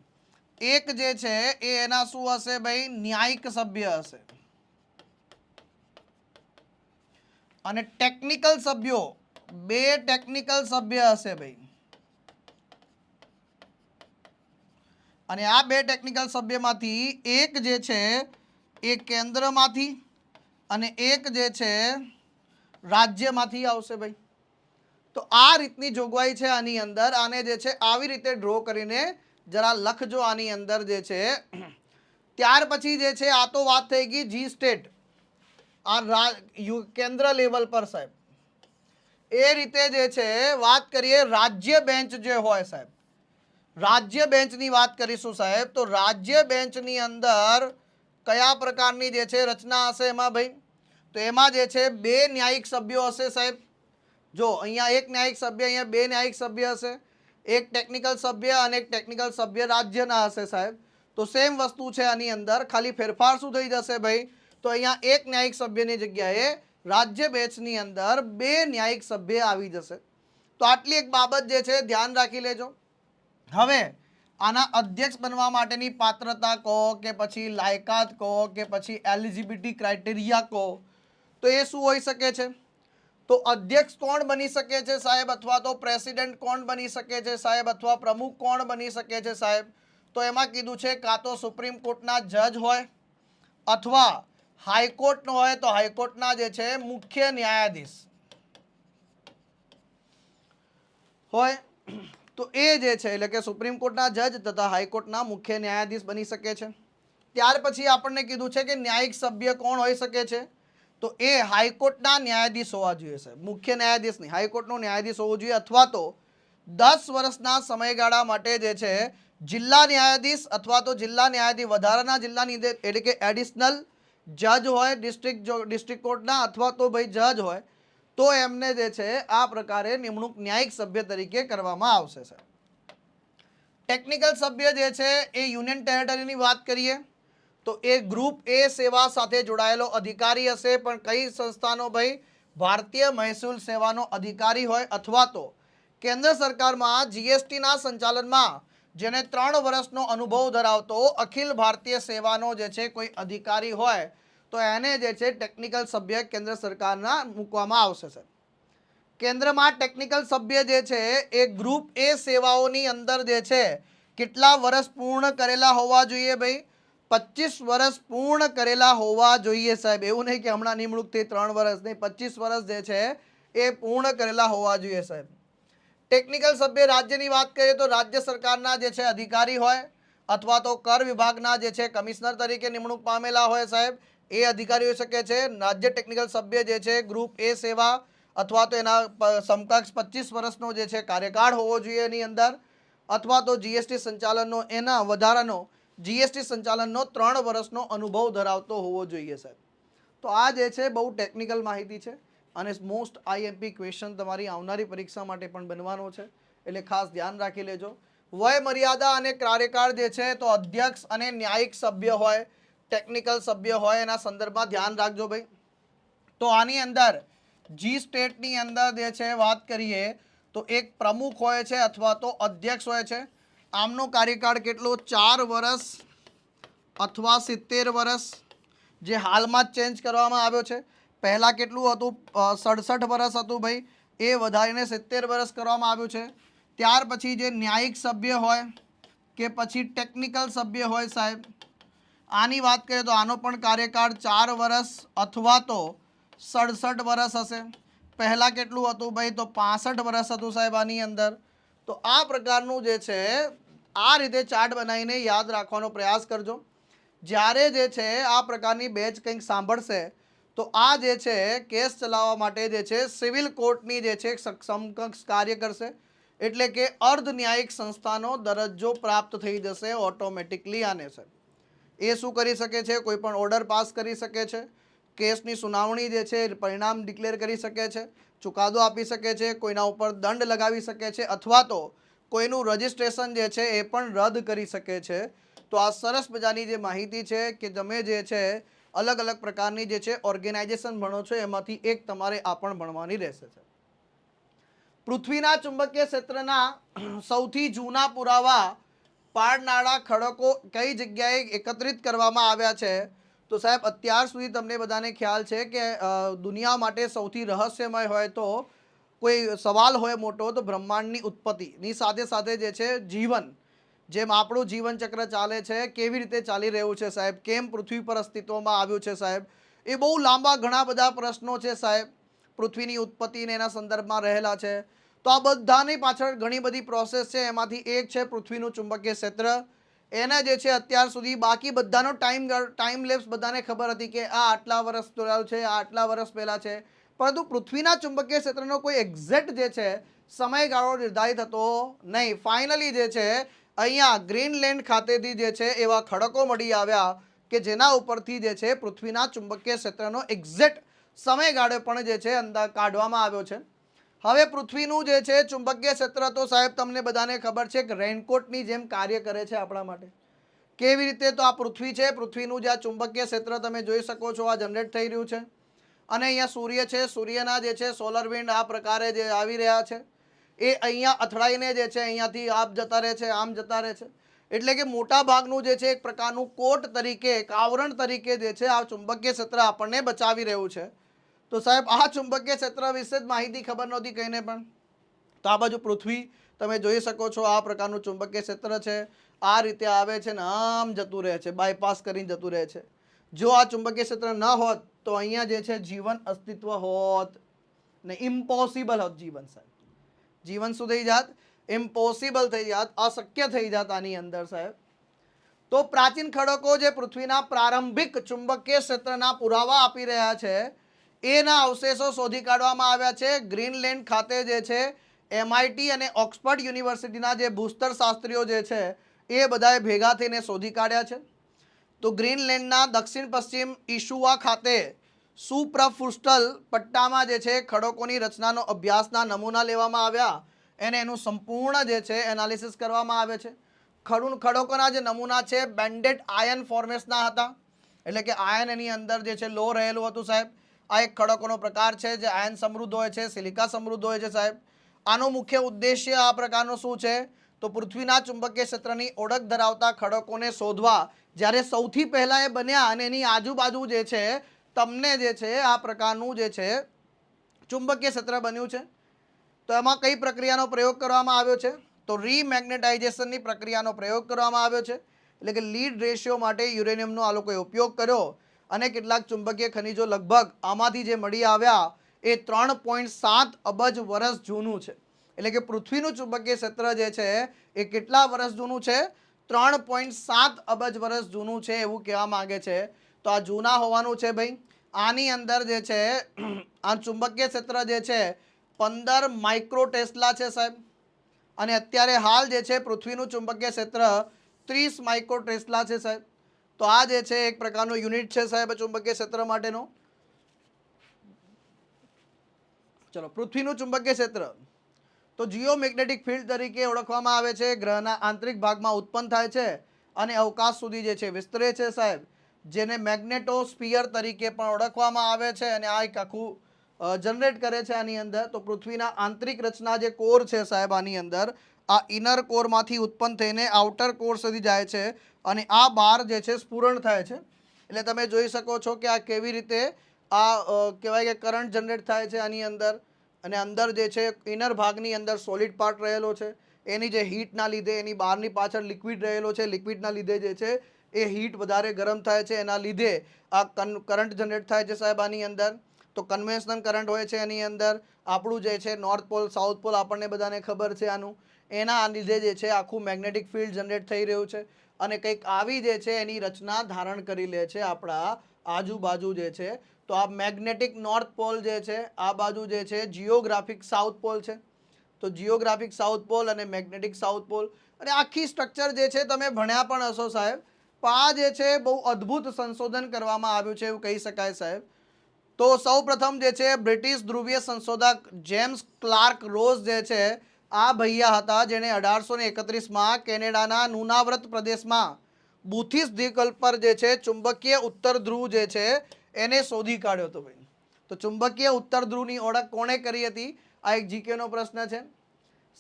Speaker 1: એક જે છે એ એના શું હશે ભાઈ? ન્યાયિક સભ્ય હશે. અને ટેકનિકલ સભ્યો 2 ટેકનિકલ સભ્ય હશે ભાઈ. અને આ 2 ટેકનિકલ સભ્યમાંથી એક જે છે એ કેન્દ્રમાંથી અને એક જે છે રાજ્યમાંથી આવશે ભાઈ. તો આ રીતની જોગવાઈ છે આની અંદર. આને જે છે આવી રીતે ડ્રો કરીને જરા લખજો આની અંદર જે છે. ત્યાર પછી જે છે આ તો વાત થઈ ગઈ જી સ્ટેટ, આ કેન્દ્ર લેવલ પર સાહેબ. એ રીતે જે છે વાત કરીએ રાજ્ય બેન્ચ જે હોય સાહેબ, રાજ્ય બેન્ચની વાત કરીશું સાહેબ. તો રાજ્ય બેન્ચની અંદર કયા પ્રકારની જે છે રચના હશે એમાં ભાઈ? તો એમાં જે છે 2 ન્યાયિક સભ્યો હશે સાહેબ. જો અહીંયા એક ન્યાયિક સભ્ય, અહીંયા 2 ન્યાયિક સભ્ય હશે. એક ટેકનિકલ સભ્ય અને એક ટેકનિકલ સભ્ય રાજ્યના હશે સાહેબ. તો સેમ વસ્તુ છે આની અંદર, ખાલી ફેરફાર શું થઈ જશે ભાઈ? તો અહીંયા એક ન્યાયિક સભ્યની જગ્યાએ રાજ્ય બેન્ચની અંદર 2 ન્યાયિક સભ્ય આવી જશે. તો આટલી એક બાબત જે છે ધ્યાન રાખી લેજો. હવે આના અધ્યક્ષ બનવા માટેની પાત્રતા કહો કે પછી લાયકાત કહો કે પછી એલિજિબિલિટી ક્રાઇટેરિયા કહો, તો એ શું હોઈ શકે છે? તો અધ્યક્ષ કોણ બની શકે છે સાહેબ? અથવા તો પ્રેસિડેન્ટ કોણ બની શકે છે સાહેબ? અથવા પ્રમુખ કોણ બની શકે છે સાહેબ? તો એમાં કીધું છે કાં તો સુપ્રીમ કોર્ટના જજ હોય, અથવા હાઈકોર્ટનો હોય તો હાઈકોર્ટના જે છે મુખ્ય ન્યાયાધીશ હોય. તો એ જે છે એટલે કે સુપ્રીમ કોર્ટના જજ તથા હાઈકોર્ટના મુખ્ય ન્યાયાધીશ બની શકે છે. ત્યાર પછી આપણને કીધું છે કે ન્યાયિક સભ્ય કોણ હોઈ શકે છે? તો એ હાઈકોર્ટના ન્યાયાધીશ હોવા જોઈએ સાહેબ. મુખ્ય ન્યાયાધીશ નહીં, હાઈકોર્ટનો ન્યાયાધીશ હોવો જોઈએ, અથવા તો 10 વર્ષના સમયગાળા માટે જે છે જિલ્લા ન્યાયાધીશ અથવા તો જિલ્લા ન્યાયાધીશ, વધારાના જિલ્લાની એટલે કે એડિશનલ જજ હોય ડિસ્ટ્રિક્ટ કોર્ટના, અથવા તો ભાઈ જજ હોય, તો એમને જે છે આ પ્રકારે નિમણૂક ન્યાયિક સભ્ય તરીકે કરવામાં આવશે સાહેબ. ટેકનિકલ સભ્ય જે છે એ યુનિયન ટેરેટરીની વાત કરીએ તો એ ગ્રુપ એ સેવા સાથે જોડાયેલો અધિકારી હશે. પણ કઈ સંસ્થાનો ભાઈ? ભારતીય મહેસૂલ સેવાનો અધિકારી હોય, અથવા તો કેન્દ્ર સરકારમાં જીએસટીના સંચાલનમાં જેને 3 વર્ષનો અનુભવ ધરાવતો અખિલ ભારતીય સેવાનો જે છે કોઈ અધિકારી હોય, તો એને જે છે ટેકનિકલ સભ્ય કેન્દ્ર સરકારના મૂકવામાં આવશે સાહેબ. કેન્દ્રમાં ટેકનિકલ સભ્ય જે છે એ ગ્રુપ એ સેવાઓની અંદર જે છે કેટલા વર્ષ પૂર્ણ કરેલા હોવા જોઈએ ભાઈ? 25 વર્ષ પૂર્ણ કરેલા હોવા જોઈએ સાહેબ. એવું નહીં કે હમણાં નિમણૂક થઈ 3 વર્ષ નહીં, 25 વર્ષ જે છે એ પૂર્ણ કરેલા હોવા જોઈએ સાહેબ. ટેકનિકલ સભ્ય રાજ્યની વાત કરીએ તો રાજ્ય સરકારના જે છે અધિકારી હોય, અથવા તો કર વિભાગના જે છે કમિશનર તરીકે નિમણૂક પામેલા હોય સાહેબ, એ અધિકારી હોઈ શકે છે. રાજ્ય ટેકનિકલ સભ્ય જે છે ગ્રુપ એ સેવા, અથવા તો એના સમકક્ષ 25 વર્ષનો જે છે કાર્યકાળ હોવો જોઈએ એની અંદર, અથવા તો જીએસટી સંચાલનનો એના વધારાનો જીએસટી સંચાલનનો 3 વર્ષનો અનુભવ ધરાવતો હોવો જોઈએ સાહેબ. તો આ જે છે બહુ ટેકનિકલ માહિતી છે, અને મોસ્ટ આઈએમપી ક્વેશ્ચન તમારી આવનારી પરીક્ષા માટે પણ બનવાનો છે, એટલે ખાસ ધ્યાન રાખી લેજો. વય મર્યાદા અને કાર્યકાળ જે છે તો અધ્યક્ષ અને ન્યાયિક સભ્ય હોય, ટેકનિકલ સભ્ય હોય, એના સંદર્ભમાં ધ્યાન રાખજો ભાઈ. તો આની અંદર જી સ્ટેટની અંદર જે છે વાત કરીએ તો એક પ્રમુખ હોય છે અથવા તો અધ્યક્ષ હોય છે. આમનો કાર્યકાળ કેટલો? 4 વર્ષ અથવા 70 વર્ષ. જે હાલમાં જ ચેન્જ કરવામાં આવ્યો છે. પહેલાં કેટલું હતું, 67 વર્ષ હતું ભાઈ, એ વધારીને 70 વર્ષ કરવામાં આવ્યું છે. ત્યાર પછી જે ન્યાયિક સભ્ય હોય કે પછી ટેકનિકલ સભ્ય હોય સાહેબ, આની વાત કરીએ તો આનો પણ કાર્યકાળ 4 વર્ષ અથવા તો 67 વર્ષ હશે. પહેલાં કેટલું હતું ભાઈ, તો 65 વર્ષ હતું સાહેબ આની અંદર. તો આ પ્રકારનું જે છે આ રીતે ચાર્ટ બનાવીને યાદ રાખવાનો પ્રયાસ કરજો. જ્યારે જે છે આ પ્રકારની બેચ કંઈક સાંભળશે તો આ જે છે કેસ ચલાવવા માટે જે છે સિવિલ કોર્ટની જે છે સમકક્ષ કાર્ય કરશે, એટલે કે અર્ધ ન્યાયિક સંસ્થાનો દરજ્જો પ્રાપ્ત થઈ જશે ઓટોમેટિકલી આને છે. એ શું કરી શકે છે, કોઈ પણ ઓર્ડર પાસ કરી શકે છે, કેસની સુનાવણી જે છે પરિણામ ડિક્લેર કરી શકે છે, ચુકાદો આપી શકે છે, કોઈના ઉપર દંડ લગાવી શકે છે, અથવા તો કોઈનું રજિસ્ટ્રેશન જે છે એ પણ રદ કરી શકે છે. તો આ સરસ મજાની જે માહિતી છે કે તમે જે છે અલગ અલગ પ્રકારની જે છે ઓર્ગેનાઇઝેશન ભણો છો એમાંથી એક તમારે આ પણ ભણવાની રહેશે. પૃથ્વીના ચુંબકીય ક્ષેત્રના સૌથી જૂના પુરાવા પાળનારા ખડકો કઈ જગ્યાએ એકત્રિત કરવામાં આવ્યા છે? તો સાહેબ અત્યાર સુધી તમને બધાને ખ્યાલ છે કે દુનિયા માટે સૌથી રહસ્યમય હોય તો કોઈ સવાલ હોય મોટો તો બ્રહ્માંડની ઉત્પત્તિની સાથે સાથે જે છે જીવન, જેમ આપણું જીવનચક્ર ચાલે છે, કેવી રીતે ચાલી રહ્યું છે સાહેબ, કેમ પૃથ્વી પર અસ્તિત્વમાં આવ્યું છે સાહેબ, એ બહુ લાંબા ઘણા બધા પ્રશ્નો છે સાહેબ, પૃથ્વીની ઉત્પત્તિને એના સંદર્ભમાં રહેલા છે. તો આ બધાની પાછળ ઘણી બધી પ્રોસેસ છે. એમાંથી એક છે પૃથ્વીનું ચુંબકીય ક્ષેત્ર. એને જે છે અત્યાર સુધી બાકી બધાનો ટાઈમ લેપ્સ બધાને ખબર હતી કે આ આટલા વર્ષ દોરાયું છે, આ આટલા વર્ષ પહેલાં છે, પરંતુ પૃથ્વીના ચુંબકીય ક્ષેત્રનો કોઈ એક્ઝેક્ટ જે છે સમયગાળો નિર્ધારિત હતો નહીં. ફાઇનલી જે છે અહીંયા ગ્રીનલેન્ડ ખાતેથી જે છે એવા ખડકો મળી આવ્યા કે જેના ઉપરથી જે છે પૃથ્વીના ચુંબકીય ક્ષેત્રનો એક્ઝેક્ટ સમયગાળો પણ જે છે અંદાજ કાઢવામાં આવ્યો છે. હવે પૃથ્વીનું જે છે ચુંબકીય ક્ષેત્ર તો સાહેબ તમને બધાને ખબર છે કે રેનકોટની જેમ કાર્ય કરે છે આપણા માટે. કેવી રીતે? તો આ પૃથ્વી છે, પૃથ્વીનું જે આ ચુંબકીય ક્ષેત્ર તમે જોઈ શકો છો આ જનરેટ થઈ રહ્યું છે, અને અહીંયા સૂર્ય છે, સૂર્યના જે છે સોલર વિન્ડ આ પ્રકારે જે આવી રહ્યા છે એ અહીંયા અથડાઈને જે છે અહીંયાથી આપ જતા રહે છે, આમ જતા રહે છે. એટલે કે મોટા ભાગનું જે છે એક પ્રકારનું કોટ તરીકે, આવરણ તરીકે જે છે આ ચુંબકીય ક્ષેત્ર આપણને બચાવી રહ્યું છે. તો સાહેબ આ ચુંબકીય ક્ષેત્ર વિશે જ માહિતી ખબર નહોતી કઈને પણ. તો આ બાજુ પૃથ્વી તમે જોઈ શકો છો, આ પ્રકારનું ચુંબકીય ક્ષેત્ર છે, આ રીતે આવે છે ને આમ જતું રહે છે, બાયપાસ કરીને જતું રહે છે. જો આ ચુંબકીય ક્ષેત્ર ન હોત તો અહીંયા જે છે જીવન અસ્તિત્વ હોત ને, ઇમ્પોસિબલ હોત જીવન સાહેબ. જીવન શું થઈ જાત? ઇમ્પોસિબલ થઈ જાત, અશક્ય થઈ જાત આની અંદર સાહેબ. તો પ્રાચીન ખડકો જે પૃથ્વીના પ્રારંભિક ચુંબકીય ક્ષેત્રના પુરાવા આપી રહ્યા છે એના અવશેષો શોધી કાઢવામાં આવ્યા છે ગ્રીનલેન્ડ ખાતે જે છે MIT અને ઓક્સફર્ડ યુનિવર્સિટીના જે ભૂસ્તર શાસ્ત્રીઓ જે છે એ બધાએ ભેગા થઈને શોધી કાઢ્યા છે. તો ગ્રીનલેન્ડના દક્ષિણ પશ્ચિમ ઈશુઆ ખાતે સુપ્રપૃષ્ઠલ પટ્ટામાં જે છે ખડકોની રચનાનો અભ્યાસના નમૂના લેવામાં આવ્યા અને એનું સંપૂર્ણ જે છે એનાલિસિસ કરવામાં આવે છે. ખડકોના જે નમૂના છે બેન્ડેડ આયન ફોર્મેશનના હતા, એટલે કે આયન એની અંદર જે છે લો રહેલું હતું સાહેબ. આ એક ખડકોનો પ્રકાર છે જે આયન સમૃદ્ધ હોય છે, સિલિકા સમૃદ્ધ હોય છે સાહેબ. આનો મુખ્ય ઉદ્દેશ્ય આ પ્રકારનો શું છે? તો પૃથ્વીના ચુંબકીય ક્ષેત્રની ઓળખ ધરાવતા ખડકોને શોધવા. જ્યારે સૌથી પહેલાં એ બન્યા અને એની આજુબાજુ જે છે તમને જે છે આ પ્રકારનું જે છે ચુંબકીય ક્ષેત્ર બન્યું છે. તો એમાં કઈ પ્રક્રિયાનો પ્રયોગ કરવામાં આવ્યો છે? તો રીમેગ્નેટાઇઝેશનની પ્રક્રિયાનો પ્રયોગ કરવામાં આવ્યો છે. એટલે કે લીડ રેશિયો માટે યુરેનિયમનો આ લોકોએ ઉપયોગ કર્યો અને કેટલાક ચુંબકીય ખનિજો લગભગ આમાંથી જે મળી આવ્યા એ 3.7 અબજ વર્ષ જૂનું છે. એટલે કે પૃથ્વીનું ચુંબકીય ક્ષેત્ર જે છે એ કેટલા વર્ષ જૂનું છે? 3.7 અબજ વર્ષ જૂનું છે એવું કહેવા માંગે છે. તો આ જૂના હોવાનું છે ભાઈ. આની અંદર જે છે આ ચુંબકીય ક્ષેત્ર જે છે 15 માઇક્રો ટેસ્લા છે સાહેબ, અને અત્યારે હાલ જે છે પૃથ્વીનું ચુંબકીય ક્ષેત્ર 30 માઇક્રો ટેસ્લા છે સાહેબ. તો આ જે છે એક પ્રકારનો યુનિટ છે સાહેબ ચુંબકીય ક્ષેત્ર માટેનો. ચલો, પૃથ્વીનું ચુંબકીય ક્ષેત્ર તો જીઓમેગ્નેટિક ફિલ્ડ તરીકે ઓળખવામાં આવે છે. ગ્રહના આંતરિક ભાગમાં ઉત્પન્ન થાય છે અને અવકાશ સુધી જે છે વિસ્તરે છે સાહેબ, જેને મેગ્નેટોસ્ફિયર તરીકે પણ ઓળખવામાં આવે છે. અને આ એક આખું જનરેટ કરે છે આની અંદર. તો પૃથ્વીના આંતરિક રચના જે કોર છે સાહેબ આની અંદર આ ઇનર કોરમાંથી ઉત્પન્ન થઈને આઉટર કોર સુધી જાય છે અને આ બહાર જે છે સ્ફુરણ થાય છે. એટલે તમે જોઈ શકો છો કે આ કેવી રીતે આ કહેવાય કે કરંટ જનરેટ થાય છે આની અંદર, અને અંદર જે છે ઇનર ભાગની અંદર સોલિડ પાર્ટ રહેલો છે, એની જે હીટના લીધે એની બહારની પાછળ લિક્વિડ રહેલો છે, લિક્વિડના લીધે જે છે એ હીટ વધારે ગરમ થાય છે, એના લીધે આ કરંટ જનરેટ થાય છે સાહેબ આની અંદર. તો કન્વેન્શનલ કરંટ હોય છે એની અંદર. આપણું જે છે નોર્થ પોલ સાઉથ પોલ આપણને બધાને ખબર છે આનું, એના લીધે જે છે આખું મેગ્નેટિક ફિલ્ડ જનરેટ થઈ રહ્યું છે, અને કંઈક આવી જે છે એની રચના ધારણ કરી લે છે આપણા આજુબાજુ જે છે. તો આ મેગ્નેટિક નોર્થ પોલ જે છે, આ બાજુ જે છે જિયોગ્રાફિક સાઉથ પોલ છે. તો જિયોગ્રાફિક સાઉથ પોલ અને મેગ્નેટિક સાઉથ પોલ, અને આખી સ્ટ્રક્ચર જે છે તમે ભણ્યા પણ હશો સાહેબ. પણ આ જે છે બહુ અદ્ભુત સંશોધન કરવામાં આવ્યું છે એવું કહી શકાય સાહેબ. તો સૌપ્રથમ જે છે બ્રિટિશ ધ્રુવીય સંશોધક જેમ્સ ક્લાર્ક રોઝ જે છે આ ભૈયા હતા, જેણે 1831માં કેનેડાના નુનાવ્રત પ્રદેશમાં બુથિસ દ્વીપકલ્પ પર જે છે ચુંબકીય ઉત્તર ધ્રુવ જે છે એને શોધી કાઢ્યો હતો ભાઈ. તો ચુંબકીય ઉત્તર ધ્રુવની ઓળખ કોણે કરી હતી? આ એક જીકેનો પ્રશ્ન છે.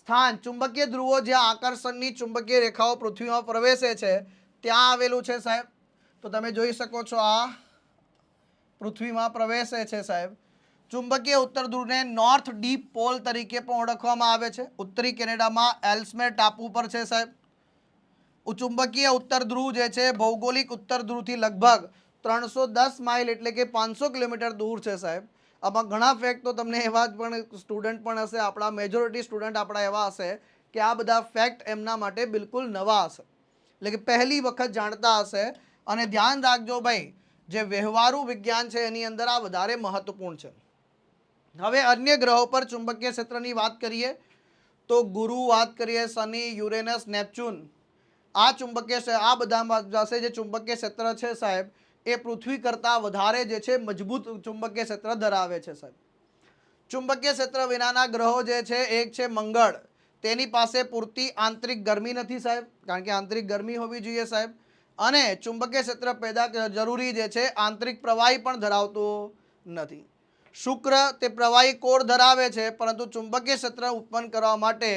Speaker 1: સ્થાન ચુંબકીય ધ્રુવો જ્યાં આકર્ષણની ચુંબકીય રેખાઓ પૃથ્વીમાં પ્રવેશે છે ત્યાં આવેલું છે સાહેબ. તો તમે જોઈ શકો છો આ પૃથ્વીમાં પ્રવેશે છે સાહેબ. ચુંબકીય ઉત્તર ધ્રુવને નોર્થ ડીપ પોલ તરીકે પણ ઓળખવામાં આવે છે. ઉત્તરી કેનેડામાં એલ્સમેર ટાપુ પર છે સાહેબ. ચુંબકીય ઉત્તર ધ્રુવ જે છે ભૌગોલિક ઉત્તર ધ્રુવથી લગભગ 310 માઇલ એટલે કે 500 કિલોમીટર દૂર છે સાહેબ. આમાં ઘણા ફેક્ટ તો તમને એવા જ પણ સ્ટુડન્ટ પણ હશે, આપણા મેજોરિટી સ્ટુડન્ટ આપણા એવા હશે કે આ બધા ફેક્ટ એમના માટે બિલકુલ નવા હશે, એટલે કે પહેલી વખત જાણતા હશે. અને ધ્યાન રાખજો ભાઈ, જે વ્યવહારુ વિજ્ઞાન છે એની અંદર આ વધારે મહત્વપૂર્ણ છે. હવે અન્ય ગ્રહો પર ચુંબકીય ક્ષેત્રની વાત કરીએ તો ગુરુ વાત કરીએ, શનિ, યુરેનસ, નેપચ્યુન, આ ચુંબકીય આ બધામાં જશે જે ચુંબકીય ક્ષેત્ર છે સાહેબ એ પૃથ્વી કરતાં વધારે જે છે મજબૂત ચુંબકીય ક્ષેત્ર ધરાવે છે સાહેબ. ચુંબકીય ક્ષેત્ર વિનાના ગ્રહો જે છે, એક છે મંગળ, તેની પાસે પૂરતી આંતરિક ગરમી નથી સાહેબ, કારણ કે આંતરિક ગરમી હોવી જોઈએ સાહેબ. અને ચુંબકીય ક્ષેત્ર પેદા જરૂરી જે છે આંતરિક પ્રવાહી પણ ધરાવતું નથી. શુક્ર તે પ્રવાહી કોર ધરાવે છે, પરંતુ ચુંબકીય ક્ષેત્ર ઉત્પન્ન કરવા માટે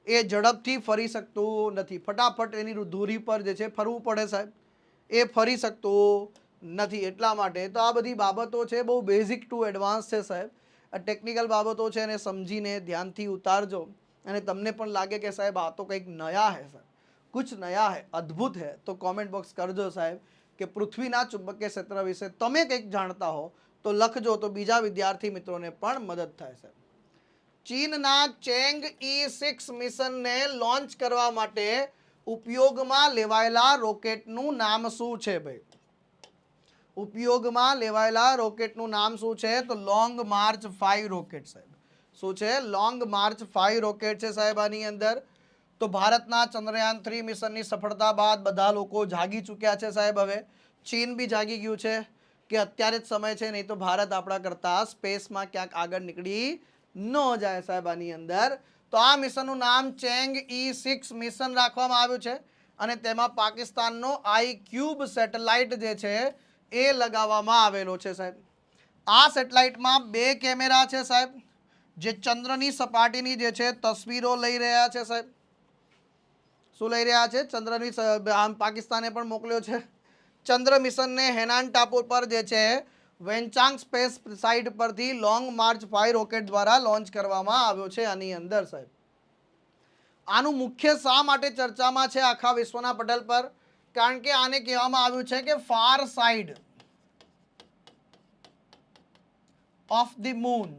Speaker 1: એ ઝડપથી ફરી શકતું નથી. ફટાફટ એની ધુરી પર જે છે ફરવું પડે સાહેબ, એ ફરી શકતું નથી. એટલા માટે તો આ બધી બાબતો છે બહુ બેઝિક ટુ એડવાન્સ છે સાહેબ. આ ટેકનિકલ બાબતો છે એને સમજીને ધ્યાનથી ઉતારજો, અને તમને પણ લાગે કે સાહેબ આ તો કંઈક નયા હે સાહેબ, કુછ નયા હે, અદ્ભુત હે, તો કોમેન્ટ બોક્સ કરજો સાહેબ કે પૃથ્વીના ચુંબકીય ક્ષેત્ર વિશે તમે કંઈક જાણતા હો તો લખજો, તો બીજા વિદ્યાર્થી મિત્રોને પણ મદદ થાય સાહેબ. ચીનના ચેંગઈ-6 મિશનને લોન્ચ કરવા માટે ઉપયોગમાં લેવાયેલા રોકેટનું નામ શું છે ભાઈ? ઉપયોગમાં લેવાયેલા રોકેટનું નામ શું છે? તો લોંગ માર્ચ 5 રોકેટ સાહેબ. શું છે? લોંગ માર્ચ 5 રોકેટ છે સાહેબ આની અંદર. તો ભારતના ચંદ્રયાન 3 મિશનની સફળતા બાદ બધા લોકો જાગી ચૂક્યા છે સાહેબ. હવે ચીન બી જાગી ગયું છે કે અત્યારે જ સમય છે, નહીં તો ભારત આપણા કરતાં સ્પેસમાં ક્યાંક આગળ નીકળી ન જાય સાહેબ આની અંદર. તો આ મિશનનું નામ ચેંગઈ-6 મિશન રાખવામાં આવ્યું છે, અને તેમાં પાકિસ્તાનનો આઈક્યુબ સેટેલાઇટ જે છે એ લગાવવામાં આવેલો છે સાહેબ. આ સેટેલાઇટમાં 2 કેમેરા છે સાહેબ, જે ચંદ્રની સપાટીની જે છે તસવીરો લઈ રહ્યા છે સાહેબ. શું લઈ રહ્યા છે? ચંદ્રની, આમ પાકિસ્તાને પણ મોકલ્યો છે. ચંદ્ર મિશનને હેનાન ટાપુ પર જે છે વેનચાંગ સ્પેસ સાઇટ પરથી લોંગ માર્ચ 5 રોકેટ દ્વારા લોન્ચ કરવામાં આવ્યો છે આની અંદર સાહેબ. આનું મુખ્ય શા માટે ચર્ચામાં છે આખા વિશ્વના પટલ પર? કારણ કે આને કહેવામાં આવ્યું છે કે far side of the moon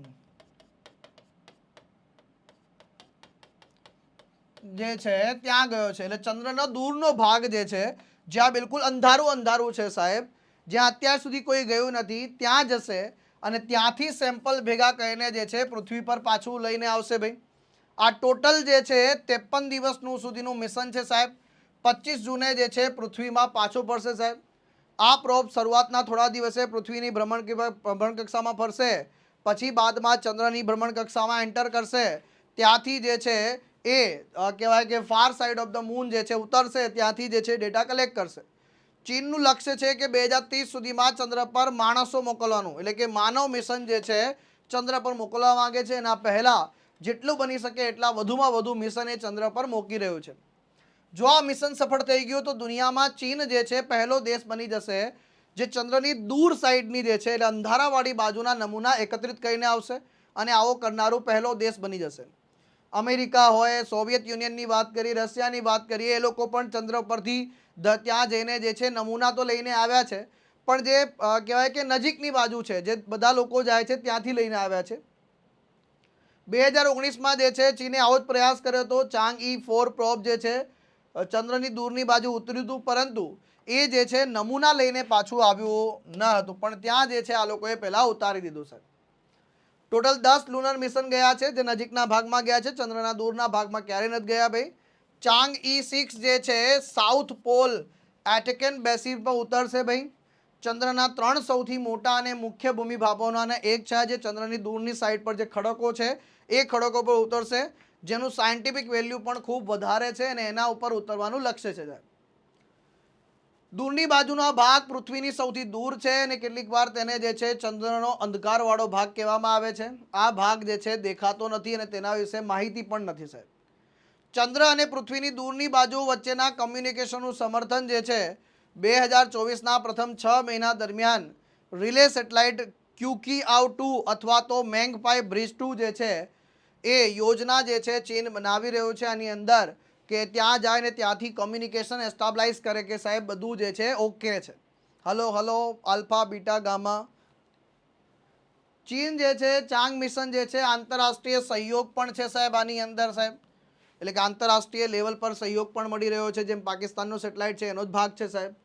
Speaker 1: જે છે ત્યાં ગયો છે. એટલે ચંદ્રનો દૂરનો ભાગ જે છે, જ્યાં બિલકુલ અંધારું અંધારું છે સાહેબ, જ્યાં અત્યાર સુધી કોઈ ગયું નથી, ત્યાં જશે અને ત્યાંથી સેમ્પલ ભેગા કરીને જે છે પૃથ્વી પર પાછું લઈને આવશે ભાઈ. આ ટોટલ જે છે 53 દિવસનું સુધીનું મિશન છે સાહેબ. 25 જૂને જે છે પૃથ્વીમાં પાછું પડશે સાહેબ. આ પ્રોબ શરૂઆતના થોડા દિવસે પૃથ્વીની ભ્રમણ કક્ષામાં ફરશે, પછી બાદમાં ચંદ્રની ભ્રમણ કક્ષામાં એન્ટર કરશે, ત્યાંથી જે છે એ કહેવાય કે far side of the moon જે છે ઉતરશે, ત્યાંથી જે છે ડેટા કલેક્ટ કરશે. ચીનનું લક્ષ્ય છે કે 2030 સુધીમાં ચંદ્ર પર માણસો મોકલવાનું, એટલે કે માનવ મિશન જે છે ચંદ્ર પર મોકલવા માંગે છે. એના પહેલાં જેટલું બની શકે એટલા વધુમાં વધુ મિશન એ ચંદ્ર પર મોકલી રહ્યું છે. જો આ મિશન સફળ થઈ ગયું તો દુનિયામાં ચીન જે છે પહેલો દેશ બની જશે જે ચંદ્રની દૂર સાઈડની જે છે એટલે અંધારાવાળી બાજુના નમૂના એકત્રિત કરીને આવશે અને આવો કરનારો પહેલો દેશ બની જશે. અમેરિકા હોય, સોવિયત યુનિયનની વાત કરીએ, રશિયાની વાત કરીએ, એ લોકો પણ ચંદ્ર પરથી ત્યાં જઈને જે છે નમૂના તો લઈને આવ્યા છે, પણ જે કહેવાય કે નજીકની બાજુ છે, જે બધા લોકો જાય છે ત્યાંથી લઈને આવ્યા છે. 2019માં જે છે ચીને આવો જ પ્રયાસ કર્યો હતો. ચાંગઈ-4 પ્રોબ જે છે ચંદ્રની દૂરની બાજુ ઉતર્યું હતું, પરંતુ એ જે છે નમૂના લઈને પાછું આવ્યું ન હતું, પણ ત્યાં જે છે આ લોકોએ પહેલાં ઉતારી દીધું છે. ટોટલ 10 લુનર મિશન ગયા છે, જે નજીકના ભાગમાં ગયા છે, ચંદ્રના દૂરના ભાગમાં ક્યારેય નથી ગયા ભાઈ. ચાંગઈ-6 જે છે સાઉથ પોલ એટેકન બેસિન પર ઉતરશે ભાઈ. ચંદ્રના 3 સૌથી મોટા અને મુખ્ય ભૂમિભાગોના એક છે, જે ચંદ્રની દૂરની સાઈડ પર જે ખડકો છે એ ખડકો પર ઉતરશે, જેનું સાયન્ટિફિક વેલ્યુ પણ ખૂબ વધારે છે અને એના ઉપર ઉતરવાનું લક્ષ્ય છે. દૂરની બાજુનો ભાગ પૃથ્વીની સૌથી દૂર છે અને કેટલીક વાર તેને જે છે ચંદ્રનો અંધકારવાળો ભાગ કહેવામાં આવે છે. આ ભાગ જે છે દેખાતો નથી અને તેના વિશે માહિતી પણ નથી સાહેબ. ચંદ્ર અને પૃથ્વીની દૂરની બાજુ વચ્ચેના કમ્યુનિકેશનનું સમર્થન જે છે 2024ના પ્રથમ 6 મહિના દરમિયાન રિલે સેટેલાઇટ Qqiao-2 અથવા તો મેંગપાઈ બ્રિજ 2 જે છે એ યોજના જે છે ચીન બનાવી રહ્યો છે. આની અંદર કે ત્યાં જાય ને ત્યાંથી કમ્યુનિકેશન એસ્ટાબ્લાઇઝ કરે કે સાહેબ બધું જે છે ઓકે છે. Hello hello alpha beta gamma. ચીન જે છે ચાંગ મિશન જે છે આંતરરાષ્ટ્રીય સહયોગ પણ છે સાહેબ આની અંદર સાહેબ, એટલે કે આંતરરાષ્ટ્રીય લેવલ પર સહયોગ પણ મળી રહ્યો છે. જેમ પાકિસ્તાનનો સેટેલાઇટ છે એનો જ ભાગ છે સાહેબ.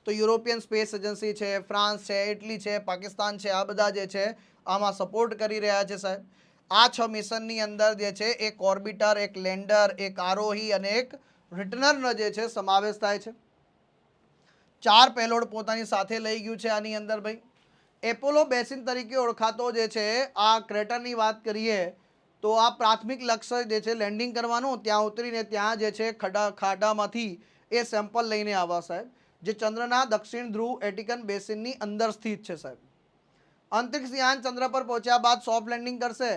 Speaker 1: તો યુરોપિયન સ્પેસ એજન્સી છે, ફ્રાન્સ છે, ઇટલી છે, પાકિસ્તાન છે, આ બધા જે છે આમાં સપોર્ટ કરી રહ્યા છે સાહેબ. આ 6 મિશનની અંદર જે છે એક ઓર્બિટર, એક લેન્ડર, એક આરોહી અને એક રિટર્નરનો જે છે સમાવેશ થાય છે. 4 પેલોડ પોતાની સાથે લઈ ગયું છે આની અંદર ભાઈ. એપોલો બેસિન તરીકે ઓળખાતો જે છે આ ક્રેટરની વાત કરીએ તો આ પ્રાથમિક લક્ષ્ય જે છે લેન્ડિંગ કરવાનું, ત્યાં ઉતરીને ત્યાં જે છે ખાડામાંથી એ સેમ્પલ લઈને આવવા સાહેબ, જે ચંદ્રના દક્ષિણ ધ્રુવ એટિકન બેસિનની અંદર સ્થિત છે સાહેબ. અંતરિક્ષ યાન ચંદ્ર પર પહોંચ્યા બાદ સોફ્ટ લેન્ડિંગ કરશે.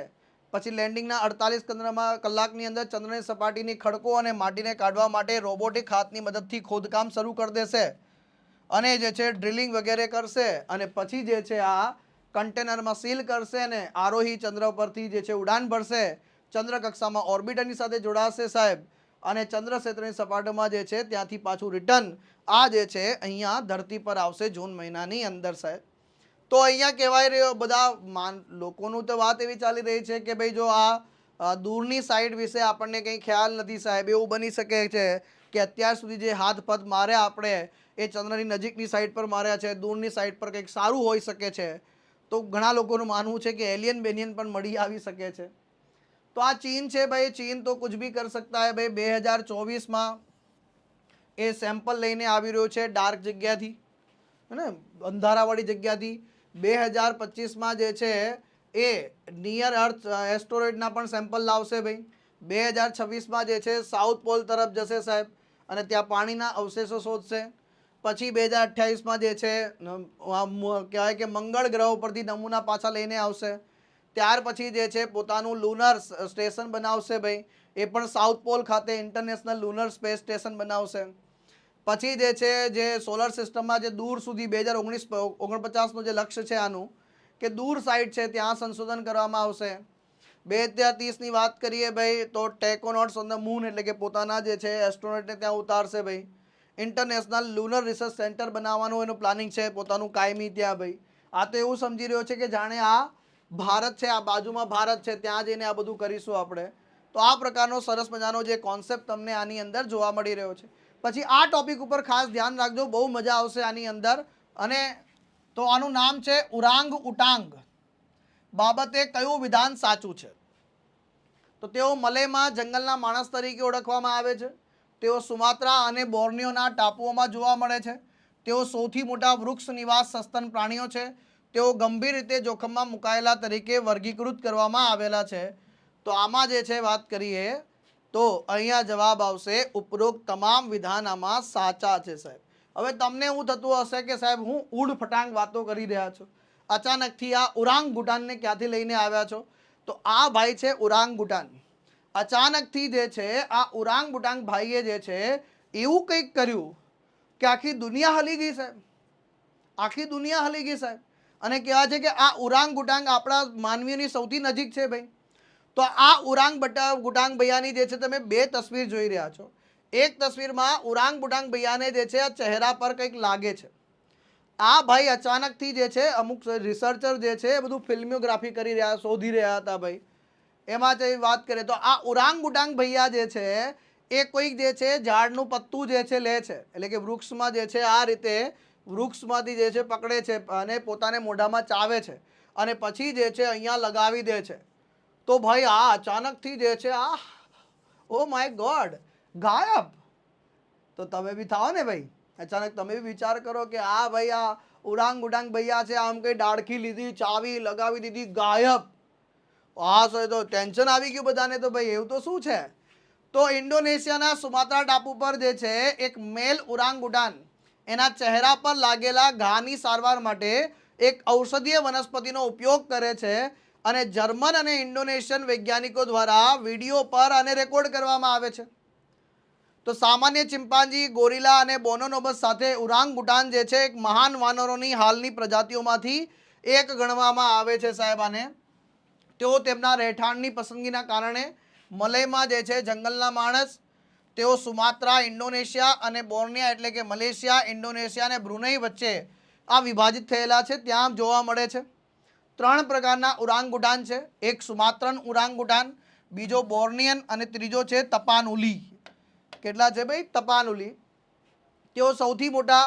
Speaker 1: પછી લેન્ડિંગના 48 કલાકની અંદર ચંદ્રની સપાટીની ખડકો અને માટીને કાઢવા માટે રોબોટિક હાથની મદદથી ખોદકામ શરૂ કરી દેશે અને જે છે ડ્રિલિંગ વગેરે કરશે અને પછી જે છે આ કન્ટેનરમાં સીલ કરશે અને આરોહી ચંદ્ર પરથી જે છે ઉડાન ભરશે, ચંદ્ર કક્ષામાં ઓર્બિટરની સાથે જોડાશે સાહેબ અને ચંદ્ર ક્ષેત્રની સપાટીમાં જે છે ત્યાંથી પાછું રિટર્ન આ જે છે અહીંયા ધરતી પર આવશે જૂન મહિનાની અંદર સાહેબ. તો અહીંયા કહેવાય રહ્યો બધા લોકોનું તો વાત એવી ચાલી રહી છે કે ભાઈ જો આ દૂરની સાઈડ વિશે આપણને કંઈ ખ્યાલ નથી સાહેબ. એવું બની શકે છે કે અત્યાર સુધી જે હાથ પગ માર્યા આપણે એ ચંદ્રની નજીકની સાઈડ પર માર્યા છે, દૂરની સાઈડ પર કંઈક સારું હોઈ શકે છે. તો ઘણા લોકોનું માનવું છે કે એલિયન બેલિયન પણ મળી આવી શકે છે. તો આ ચીન છે ભાઈ, ચીન તો કુછ ભી કર सकता है ભાઈ. 2024માં એ સેમ્પલ લઈને આવી રહ્યો છે ડાર્ક જગ્યાથી, હે અંધારાવાળી જગ્યાથી. 2025માં જે છે એ નિયર અર્થ એસ્ટરોઇડના પણ સેમ્પલ લાવશે ભાઈ. 2026માં જે છે સાઉથ પોલ તરફ જશે સાહેબ અને ત્યાં પાણીના અવશેષો શોધશે. પછી 2028માં જે છે કહેવાય કે મંગળ ગ્રહ પરથી નમૂના પાછા લઈને આવશે. ત્યાર પછી જે છે પોતાનું લુનર સ્ટેશન બનાવશે ભાઈ, એ પણ સાઉથ પોલ ખાતે ઇન્ટરનેશનલ લુનર સ્પેસ સ્ટેશન બનાવશે. પછી જે છે જે સોલર સિસ્ટમમાં જે દૂર સુધી 2049નું જે લક્ષ્ય છે આનું કે દૂર સાઈડ છે ત્યાં સંશોધન કરવામાં આવશે. 2030ની વાત કરીએ ભાઈ તો ટેકોનોટ્સ ઓન ધ મૂન એટલે કે પોતાના જે છે એસ્ટ્રોનોટને ત્યાં ઉતારશે ભાઈ. ઇન્ટરનેશનલ લુનર રિસર્ચ સેન્ટર બનાવવાનું એનું પ્લાનિંગ છે પોતાનું કાયમી ત્યાં ભાઈ. આ તો એવું સમજી રહ્યો છે કે જાણે આ ભારત છે, આ બાજુમાં ભારત છે, ત્યાં જઈને આ બધું કરીશું આપણે. તો આ પ્રકારનો સરસ મજાનો જે કોન્સેપ્ટ તમને આની અંદર જોવા મળી રહ્યો છે. પછી આ ટોપિક ઉપર ખાસ ધ્યાન રાખજો, બહુ મજા આવશે આની અંદર. અને તો આનું નામ છે ઉરાંગ ઉટાંગ બાબતે કયું વિધાન સાચું છે? તો તેઓ મલેમાં જંગલના માણસ તરીકે ઓળખવામાં આવે છે. તેઓ સુમાત્રા અને બોર્નિયોના ટાપુઓમાં જોવા મળે છે. તેઓ સૌથી મોટા વૃક્ષ નિવાસ સસ્તન પ્રાણીઓ છે. તેઓ ગંભીર રીતે જોખમમાં મુકાયેલા તરીકે વર્ગીકૃત કરવામાં આવેલા છે. તો આમાં જે છે વાત કરીએ તો અહીંયા જવાબ આવશે ઉપરોક્ત તમામ વિધાન આમાં સાચા છે સાહેબ. હવે તમને એવું થતું હશે કે સાહેબ હું ઊડ ફટાંગ વાતો કરી રહ્યા છો, અચાનકથી આ ઉરાંગ ગુટાનને ક્યાંથી લઈને આવ્યા છો? તો આ ભાઈ છે ઉરાંગ ગુટાન. અચાનકથી જે છે આ ઉરાંગ બુટાંગ ભાઈએ જે છે એવું કંઈક કર્યું કે આખી દુનિયા હલી ગઈ સાહેબ. આખી દુનિયા હલી ગઈ સાહેબ. અને કહેવાય છે કે આ ઉરાંગ ગુટાંગ આપણા માનવીની સૌથી નજીક છે ભાઈ. તો આ ઉરાંગ ગુટાંગ ભૈયાની જે છે તમે બે તસવીર જોઈ રહ્યા છો. એક તસવીરમાં ઉરાંગ ગુટાંગ ભૈયાને જે છે આ ચહેરા પર કંઈક લાગે છે. આ ભાઈ અચાનકથી જે છે અમુક રિસર્ચર જે છે એ બધું ફિલ્મોગ્રાફી કરી રહ્યા શોધી રહ્યા હતા ભાઈ. એમાં જે વાત કરીએ તો આ ઉરાંગ ગુટાંગ ભૈયા જે છે એ કોઈક જે છે ઝાડનું પત્તું જે છે લે છે, એટલે કે વૃક્ષમાં જે છે આ રીતે વૃક્ષમાંથી જે છે પકડે છે અને પોતાને મોઢામાં ચાવે છે અને પછી જે છે અહીંયા લગાવી દે છે. તો ભાઈ આ અચાનકથી જે છે આ ઓ માય ગોડ ગાયબ. તો તમે બી થાઓ ને ભાઈ, અચાનક તમે બી વિચાર કરો કે આ ભાઈ આ ઉરાંગ ગુટાંગ ભૈયા છે, આમ કઈ ડાળખી લીધી, ચાવી લગાવી દીધી, ગાયબ. હા સર, તો ટેન્શન આવી ગયું બધાને. તો ભાઈ એવું તો શું છે? તો ઇન્ડોનેશિયાના સુમાત્રા ટાપુ પર જે છે એક મેલ ઉરાંગુટાન એના ચહેરા પર લાગેલા ઘાની સારવાર માટે એક ઔષધીય વનસ્પતિનો ઉપયોગ કરે છે અને જર્મન અને ઇન્ડોનેશિયન વૈજ્ઞાનિકો દ્વારા વિડીયો પર આને રેકોર્ડ કરવામાં આવે છે. તો સામાન્ય ચિમ્પાન્જી, ગોરિલા અને બોનોનોબસ સાથે ઉરાંગુટાન જે છે એક મહાન વાનરોની હાલની પ્રજાતિઓમાંથી એક ગણવામાં આવે છે સાહેબ. આને તેઓ તેમના રહેઠાણની પસંદગીના કારણે મલયમાં જે છે જંગલના માણસ, તેઓ સુમાત્રા, ઇન્ડોનેશિયા અને બોર્નિયા એટલે કે મલેશિયા, ઇન્ડોનેશિયા અને બ્રુનેઈ વચ્ચે આ વિભાજિત થયેલા છે, ત્યાં જોવા મળે છે. 3 પ્રકારના ઉરાંગુટાન છે. એક સુમાત્રન ઉરાંગુટાન, બીજો બોર્નિયન અને ત્રીજો છે તપાનુલી. કેટલા છે ભાઈ? તપાનુલી. તેઓ સૌથી મોટા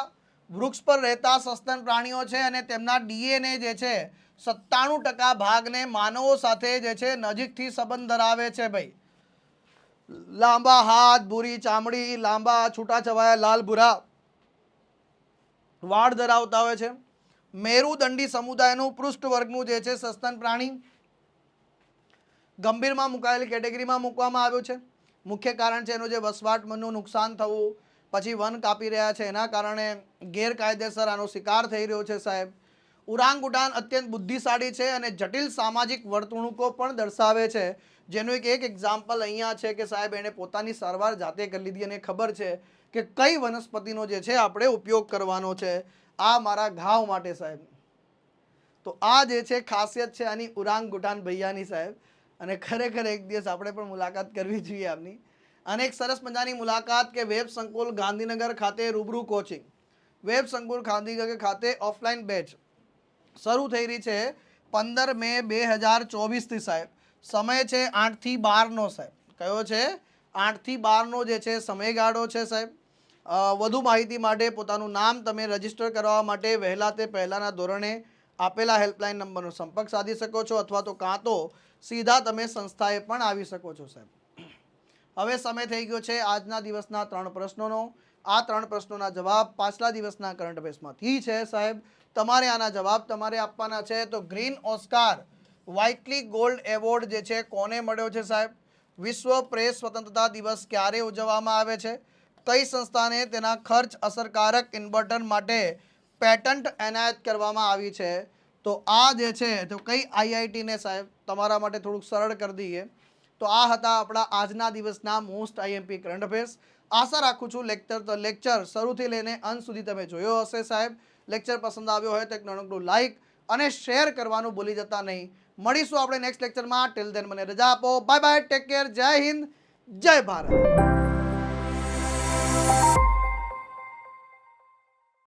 Speaker 1: વૃક્ષ પર રહેતા સસ્તન પ્રાણીઓ છે અને તેમના ડીએનએ જે છે 97% ભાગને માનવો સાથે જે છે નજીકથી સંબંધ ધરાવે છે ભાઈ. લાંબા હાથ, ભૂરી ચામડી, લાંબા છૂટાછવાયા લાલ ભૂરા વાળ ધરાવતા હોય છે. મેરુદંડી સમુદાયનું પૃષ્ઠ વર્ગનું જે છે સસ્તન પ્રાણી ગંભીરમાં મુકાયેલી કેટેગરીમાં મૂકવામાં આવ્યું છે. મુખ્ય કારણ છે એનું જે વસવાટનું નુકસાન થવું, પછી વન કાપી રહ્યા છે એના કારણે ગેરકાયદેસર આનો શિકાર થઈ રહ્યો છે સાહેબ. ઉરાંગુટાન અત્યંત બુદ્ધિશાળી છે અને જટિલ સામાજિક વર્તણૂકો પણ દર્શાવે છે, જેનું એક એક્ઝામ્પલ અહીંયા છે કે સાહેબ એણે પોતાની સારવાર જાતે કરી લીધી અને ખબર છે કે કઈ વનસ્પતિનો જે છે આપણે ઉપયોગ કરવાનો છે આ મારા ઘાવ માટે સાહેબ. તો આ જે છે ખાસિયત છે આની ઉરાંગુટાન ભૈયાની સાહેબ. અને ખરેખર એક દિવસ આપણે પણ મુલાકાત કરવી જોઈએ આમની. અને એક સરસ મજાની મુલાકાત કે વેબ સંકુલ ગાંધીનગર ખાતે રૂબરૂ કોચિંગ, વેબ સંકુલ ગાંધીનગર ખાતે ઓફલાઈન બેચ શરૂ થઈ રહી છે 15 મે 2024થી સાહેબ. સમય છે 8 થી 12નો સાહેબ. કયો છે? 8 થી 12નો જે છે સમયગાળો છે સાહેબ. વધુ માહિતી માટે પોતાનું નામ તમે રજીસ્ટર કરવા માટે વહેલા તે પહેલાંના ધોરણે આપેલા હેલ્પલાઇન નંબરનો સંપર્ક સાધી શકો છો, અથવા તો કાં તો સીધા તમે સંસ્થાએ પણ આવી શકો છો સાહેબ. હવે સમય થઈ ગયો છે આજના દિવસના 3 પ્રશ્નોનો. આ 3 પ્રશ્નોના જવાબ પાછલા દિવસના કરંટ અફેર્સમાંથી છે સાહેબ. તમારે આના જવાબ તમારે આપવાના છે. તો ગ્રીન ઓસ્કાર વ્હાઇટલી ગોલ્ડ એવોર્ડ જે છે કોને મળ્યો છે સાહેબ? વિશ્વ પ્રેસ સ્વતંત્રતા દિવસ ક્યારે ઉજવવામાં આવે છે? કઈ સંસ્થાને તેના ખર્ચ અસરકારક ઇન્વર્ટર માટે પેટન્ટ એનાયત કરવામાં આવી છે? તો આ જે છે તો કઈ આઈઆઈટીને સાહેબ તમારા માટે થોડુંક સરળ કરી દઈએ. તો આ હતા આપણા આજના દિવસના મોસ્ટ આઈએમપી કરંટ અફેર્સ. આશા રાખું છું લેક્ચર શરૂથી લઈને અંત સુધી તમે જોયો હશે સાહેબ. લેક્ચર પસંદ આવ્યો હોય તો એક નાનકડું લાઇક અને શેર કરવાનું ભૂલી જતા નહીં. મળીશું આપણે નેક્સ્ટ લેક્ચરમાં. ટિલ ધેન મને રજા આપો. બાય બાય, ટેક કેર, જય હિન્દ, જય ભારત.